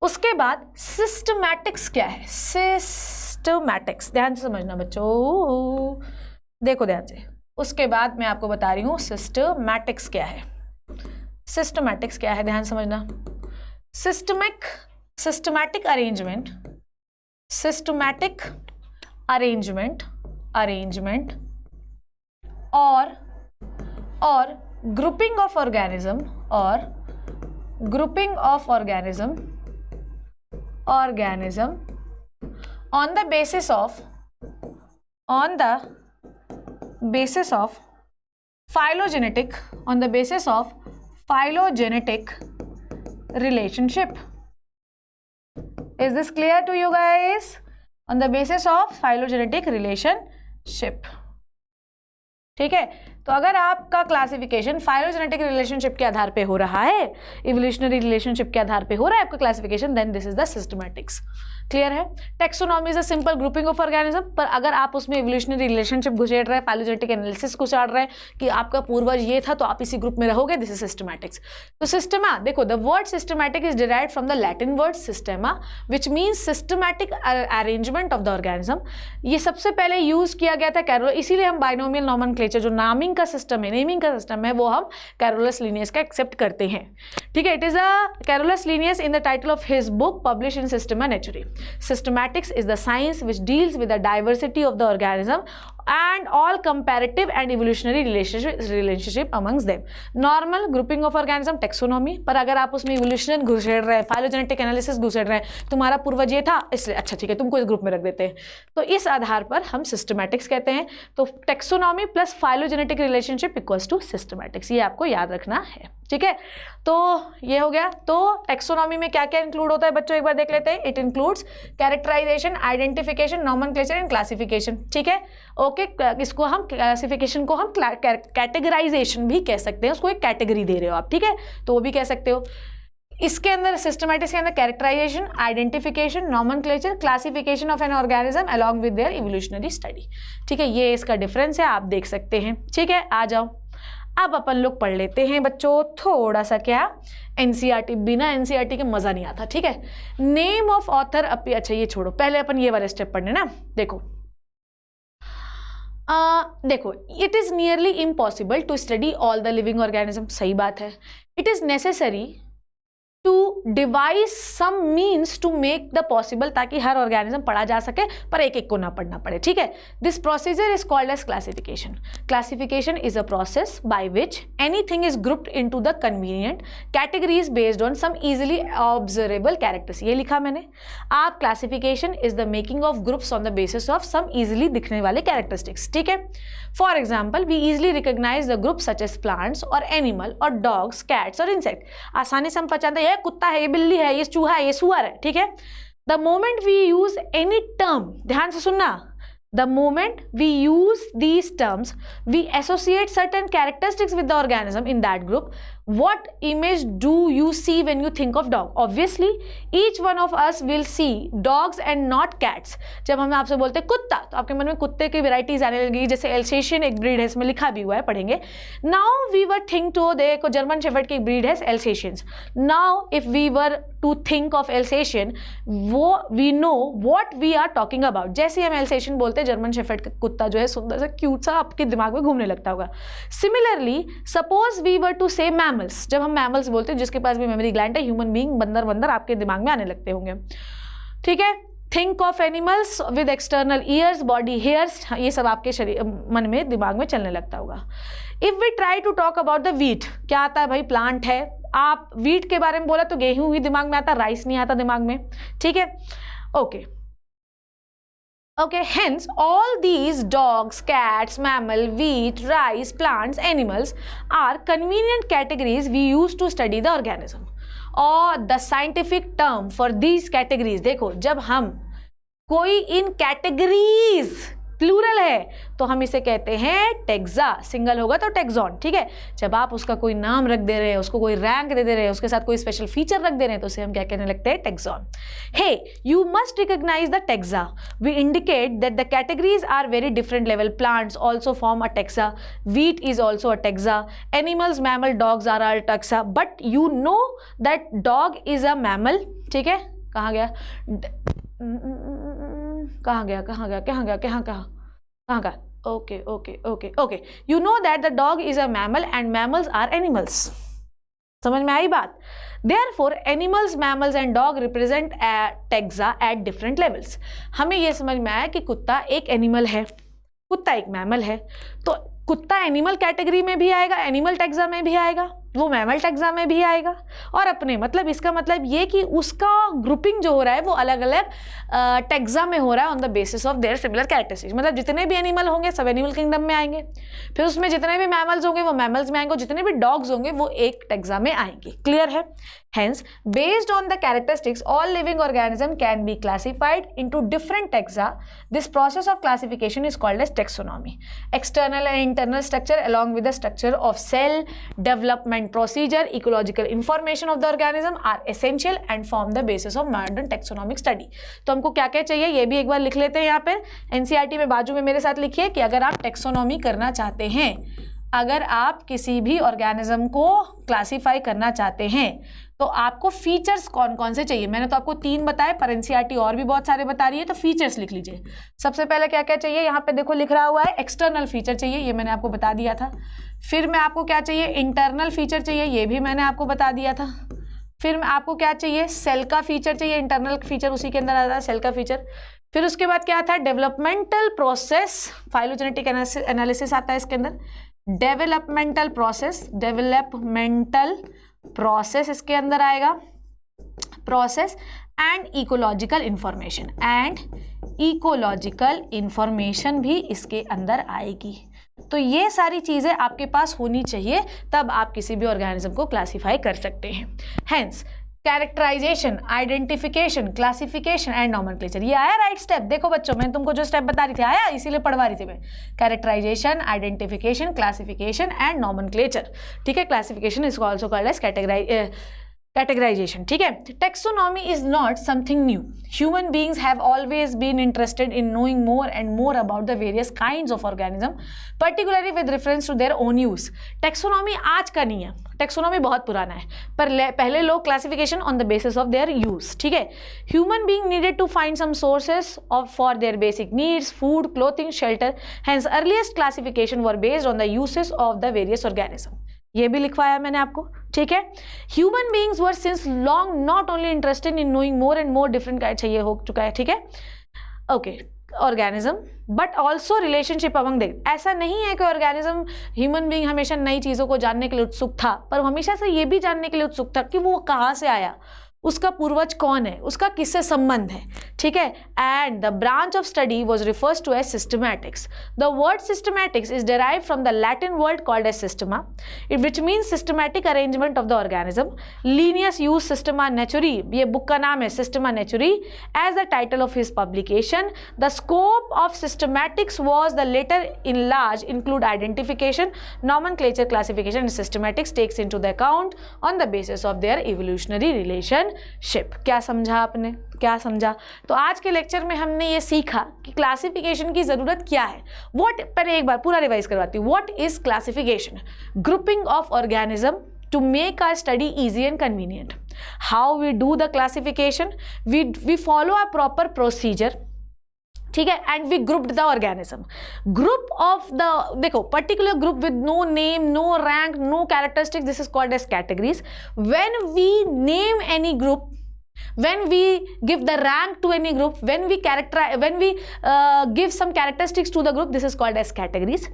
A: उसके बाद सिस्टमैटिक्स क्या है, सिस्टमैटिक्स, ध्यान से समझना बच्चों, देखो ध्यान से। उसके बाद मैं आपको बता रही हूं सिस्टमैटिक्स क्या है। सिस्टमैटिक्स क्या है, ध्यान समझना। सिस्टमैटिक अरेंजमेंट, सिस्टमैटिक अरेंजमेंट और grouping of organism on the basis of phylogenetic relationship. Is this clear to you guys? On the basis of phylogenetic relationship, ठीक है। तो अगर आपका क्लासिफिकेशन फाइलोजेनेटिक रिलेशनशिप के आधार पे हो रहा है, इवोल्यूशनरी रिलेशनशिप के आधार पे हो रहा है आपका classification, then this is the systematics. Clear है। Taxonomy is a simple grouping of organism, पर अगर आप उसमें इवोल्यूशनरी रिलेशनशिप घुसेड़ रहे हैं, फाइलोजेनेटिक एनालिसिस घुसाड़ रहे हैं कि आपका पूर्वज ये था तो आप इसी ग्रुप में रहोगे, दिस इज सिस्टमैटिक्स। तो सिस्टमा, देखो the word systematic is derived from the Latin word systema which means systematic arrangement of the organism. ये सबसे पहले यूज किया गया था कैरोलस, इसीलिए हम बाइनोमियल नॉमेनक्लेचर जो नामिंग का सिस्टम है, नेमिंग का सिस्टम है, वो हम कैरोलस लिनियस का एक्सेप्ट करते हैं, ठीक है। It is a Carolus Linnaeus in the title of his book publish in Systema Naturae. Systematics is the science which deals with the diversity of the organism and all comparative and evolutionary relationship amongst them. Normal grouping of organism taxonomy, पर अगर आप उसमें evolution घुसेड़ रहे हैं, phylogenetic analysis घुसेड़ रहे हैं, तुम्हारा पूर्वज ये था इसलिए अच्छा ठीक है तुमको इस ग्रुप में रख देते हैं, तो इस आधार पर हम systematics कहते हैं। तो taxonomy plus phylogenetic relationship equals to systematics, ये आपको याद रखना है, ठीक है। तो ये हो गया। तो टेक्सोनॉमी में क्या क्या इंक्लूड होता है बच्चों, एक बार देख लेते हैं। It includes characterization, identification, nomenclature and classification, ठीक है। ओके, इसको हम क्लासिफिकेशन को हम कैटेगराइजेशन भी कह सकते हैं, उसको एक कैटेगरी दे रहे हो आप, ठीक है, तो वो भी कह सकते हो। इसके अंदर सिस्टमैटिक्स के अंदर characterization, identification, nomenclature, classification of an organism along with their evolutionary study, ठीक है। ये इसका डिफरेंस है, आप देख सकते हैं, ठीक है। आ जाओ अब अपन लोग पढ़ लेते हैं बच्चों थोड़ा सा क्या एनसीईआरटी, बिना एनसीईआरटी के मजा नहीं आता, ठीक है। नेम ऑफ ऑथर, अच्छा ये छोड़ो, पहले अपन ये वाले स्टेप पढ़ने ना। देखो देखो, it is nearly impossible to study all the living organism, सही बात है। It is necessary to devise some means to make the possible, ताकि हर ऑर्गेनिज्म पढ़ा जा सके पर एक एक को ना पढ़ना पड़े, ठीक है। This procedure is called as classification. Classification is a process by which anything is grouped into the convenient categories based on some easily observable characters. ये लिखा मैंने। आप classification is the making of groups on the basis of some easily दिखने वाले कैरेक्टरिस्टिक्स, ठीक है। For example, we easily recognise the group such as plants और एनिमल और डॉग्स, कैट्स और इंसेक्ट। आसानी से हम पहचानते हैं ये कुत्ता है, ये बिल्ली है, ये चूहा है, ये सुअर है, ठीक है। The moment we use any term, ध्यान से सुनना, the moment we use these terms we associate certain characteristics with the organism in that group. What image do you see when you think of dog? Obviously each one of us will see dogs and not cats. जब हम आपसे बोलते हैं कुत्ता तो आपके मन में कुत्ते की वेराइटीज आने लगेगी, जैसे एल्सेशियन एक ब्रीड है, इसमें लिखा भी हुआ है, पढ़ेंगे। Now we were think to, देखो जर्मन शेफर्ड की ब्रीड है Alsatians. Now if we were to think of Alsatian, वो we know what we are talking about. जैसे हम एल्सेशियन बोलते हैं, जर्मन शेफर्ड का कुत्ता जो है सुंदर सा क्यूट सा आपके दिमाग में घूमने लगता होगा। Similarly suppose we were to say mammals, जब हम मैमल्स बोलते हैं जिसके पास भी मेमोरी ग्लैंड है, ह्यूमन बीइंग, बंदर बंदर आपके दिमाग में आने लगते होंगे, ठीक है। Think of animals with external years, body hairs, ये सब आपके शरीर मन में दिमाग में चलने लगता होगा। If we try to talk about the wheat, क्या आता है भाई, प्लांट है। आप वीट के बारे में बोला तो गेहूं ही दिमाग में आता, राइस नहीं आता दिमाग में, ठीक है। Okay Okay, hence all these dogs, cats, mammal, wheat, rice, plants, animals are convenient categories we use to study the organism. Or the scientific term for these categories, देखो जब हम कोई इन कैटेगरीज प्लूरल है तो हम इसे कहते हैं टेक्सा, सिंगल होगा तो टेक्सॉन, ठीक है। जब आप उसका कोई नाम रख दे रहे हैं, उसको कोई रैंक दे दे रहे हैं, उसके साथ कोई स्पेशल फीचर रख दे रहे हैं, तो उसे हम क्या कहने लगते हैं, taxon. Hey you must recognise the taxa, we indicate that the categories are very different level. Plants also form a taxa, wheat is also a taxa, animals, mammal, dogs are all taxa, but you know that dog is a mammal, ठीक है। कहाँ गया, कहाँ गया, कहाँ गया, कहाँ गया, कहाँ कहाँ कहाँ का, okay okay okay okay, you know that the dog is a mammal and mammals are animals. समझ में आई बात। Therefore animals, mammals and dog represent a taxa at different levels. हमें ये समझ में आया कि कुत्ता एक एनिमल है, कुत्ता एक मैमल है, तो कुत्ता एनिमल कैटेगरी में भी आएगा, एनिमल टेक्सा में भी आएगा, वो मैमल टेक्सा में भी आएगा, और अपने मतलब इसका मतलब ये कि उसका ग्रुपिंग जो हो रहा है वो अलग अलग टेक्सा में हो रहा है on the basis of there similar characteristics. मतलब जितने भी एनिमल होंगे सब एनिमल किंगडम में आएंगे, फिर उसमें जितने भी मैमल्स होंगे वो मैमल्स में आएंगे, जितने भी डॉग्स होंगे वो एक टेक्सा में आएंगे। क्लियर है। Hence, based on the characteristics, all living organisms can be classified into different taxa. This process of classification is called as taxonomy. External and internal structure along with the structure of cell, development procedure, ecological information of the organism are essential and form the basis of modern taxonomic study. तो हमको क्या क्या चाहिए ये भी एक बार लिख लेते हैं यहाँ पर। NCERT में बाजू में मेरे साथ लिखिए कि अगर आप टेक्सोनॉमी करना चाहते हैं, अगर आप किसी भी ऑर्गेनिज्म को क्लासीफाई करना चाहते हैं तो आपको फीचर्स कौन कौन से चाहिए। मैंने तो आपको 3 बताए, पर एनसीईआरटी और भी बहुत सारे बता रही है, तो फीचर्स लिख लीजिए। सबसे पहले क्या क्या चाहिए, यहाँ पे देखो लिख रहा हुआ है एक्सटर्नल फीचर चाहिए, ये मैंने आपको बता दिया था। फिर मैं आपको क्या चाहिए, इंटरनल फीचर चाहिए, ये भी मैंने आपको बता दिया था। फिर आपको क्या चाहिए, सेल का फीचर चाहिए, इंटरनल फीचर उसी के अंदर आता है, सेल का फीचर। फिर उसके बाद क्या आता है, डेवलपमेंटल प्रोसेस, फाइलोजेनेटिक एनालिसिस आता है इसके अंदर, डेवलपमेंटल प्रोसेस इसके अंदर आएगा, process and ecological information, and ecological information भी इसके अंदर आएगी। तो ये सारी चीजें आपके पास होनी चाहिए, तब आप किसी भी ऑर्गेनिज्म को क्लासीफाई कर सकते हैं। Hence characterization, identification, classification and nomenclature, ये आया राइट स्टेप। देखो बच्चों मैंने तुमको जो स्टेप बता रही थी आया, इसीलिए पढ़वा रही थी मैं। Characterization, identification, classification and nomenclature, ठीक है। Classification is also called as categorization, ठीक है। Taxonomy is not something new. Human beings have always been interested in knowing more and more about the various kinds of organism, particularly with reference to their own use. Taxonomy आज का नहीं है, taxonomy बहुत पुराना है, पर पहले लोग classification on the basis of their use, ठीक है। Human being needed to find some sources for their basic needs, food, clothing, shelter. Hence, earliest classification were based on the uses of the various organism. ये भी लिखवाया मैंने आपको, ठीक है। Human beings were since long not only interested in knowing more and more different kinds, ये हो चुका है, ठीक है। Okay, organism but also relationship among the, ऐसा नहीं है कि ऑर्गेनिज्म ह्यूमन बीइंग हमेशा नई चीज़ों को जानने के लिए उत्सुक था, पर हमेशा से ये भी जानने के लिए उत्सुक था कि वो कहाँ से आया, उसका पूर्वज कौन है, उसका किससे संबंध है, ठीक है। And the branch of study was refers to as systematics. The word systematics is derive from the Latin word called as systema, which means systematic arrangement of the organism. Linnaeus use Systema Naturae, ये बुक का नाम है Systema Naturae, as the title of his publication. The scope of systematics was the later in large include identification, nomenclature, classification. Systematics takes into the account on the basis of there evolutionary relation ship. क्या समझा आपने, क्या समझा? तो आज के लेक्चर में हमने ये सीखा कि क्लासिफिकेशन की जरूरत क्या है। व्हाट, पर एक बार पूरा रिवाइज करवाती हूँ। What is classification? Grouping of organism to make our study easy and convenient. How we do the classification? We follow a proper procedure, ठीक है, and we grouped the organism. Group of the, देखो, particular group with no name, no rank, no characteristics, this is called as categories. When we name any group, when we give the rank to any group, when we give some characteristics to the group, this is called as categories.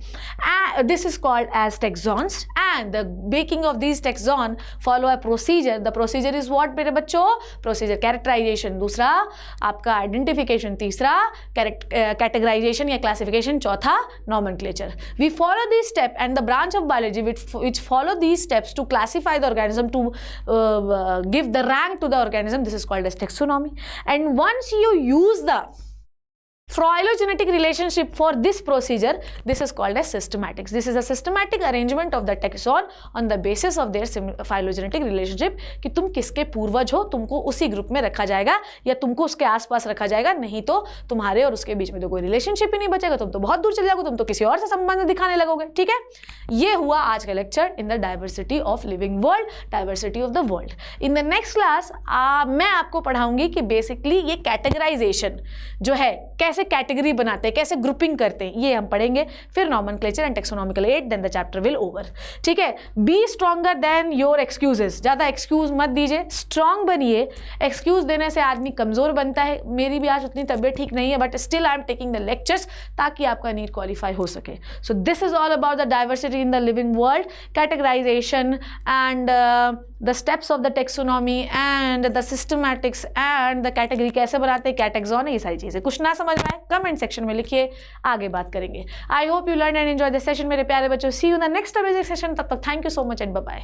A: This is called as taxons, and the making of these taxon follow a procedure. The procedure is what मेरे बच्चों? Procedure characterization, दूसरा आपका identification, तीसरा categorization या classification, चौथा nomenclature. We follow these steps, and the branch of biology which follow these steps to classify the organism, to give the rank to the organism, this is called as taxonomy. And once you use the phylogenetic relationship for this procedure, this is called as systematics. This is a systematic arrangement of the taxon on the basis of their phylogenetic relationship, कि तुम किसके पूर्वज हो, तुमको उसी ग्रुप में रखा जाएगा या तुमको उसके आसपास रखा जाएगा, नहीं तो तुम्हारे और उसके बीच में तो कोई रिलेशनशिप ही नहीं बचेगा, तुम तो बहुत दूर चले जाओगे, तुम तो किसी और से संबंध दिखाने लगोगे, ठीक है। ये हुआ आज का lecture in the diversity of living world, diversity of the world. In the next class मैं आपको पढ़ाऊंगी कि बेसिकली ये कैटेगराइजेशन जो है, कैसे कैटेगरी बनाते हैं, कैसे ग्रुपिंग करते हैं, ये हम पढ़ेंगे। फिर nomenclature and taxonomical aid, then the chapter will over, ठीक है। Be stronger than your excuses, ज़्यादा एक्सक्यूज मत दीजिए, स्ट्रॉन्ग बनिए। एक्सक्यूज देने से आदमी कमज़ोर बनता है। मेरी भी आज उतनी तबीयत ठीक नहीं है, but still I am taking the lectures ताकि आपका नीट क्वालिफाई हो सके। So this is all about the diversity in the living world, categorization and the steps of the taxonomy and the systematics and the category कैसे बनाते हैं, क्या टैक्सॉन है, ये सारी चीज़ें। कुछ ना समझ में आए कमेंट सेक्शन में लिखिए, आगे बात करेंगे। I hope you learn and enjoy this session मेरे प्यारे बच्चों। See you in the next amazing session. तब तक thank you so much and bye bye.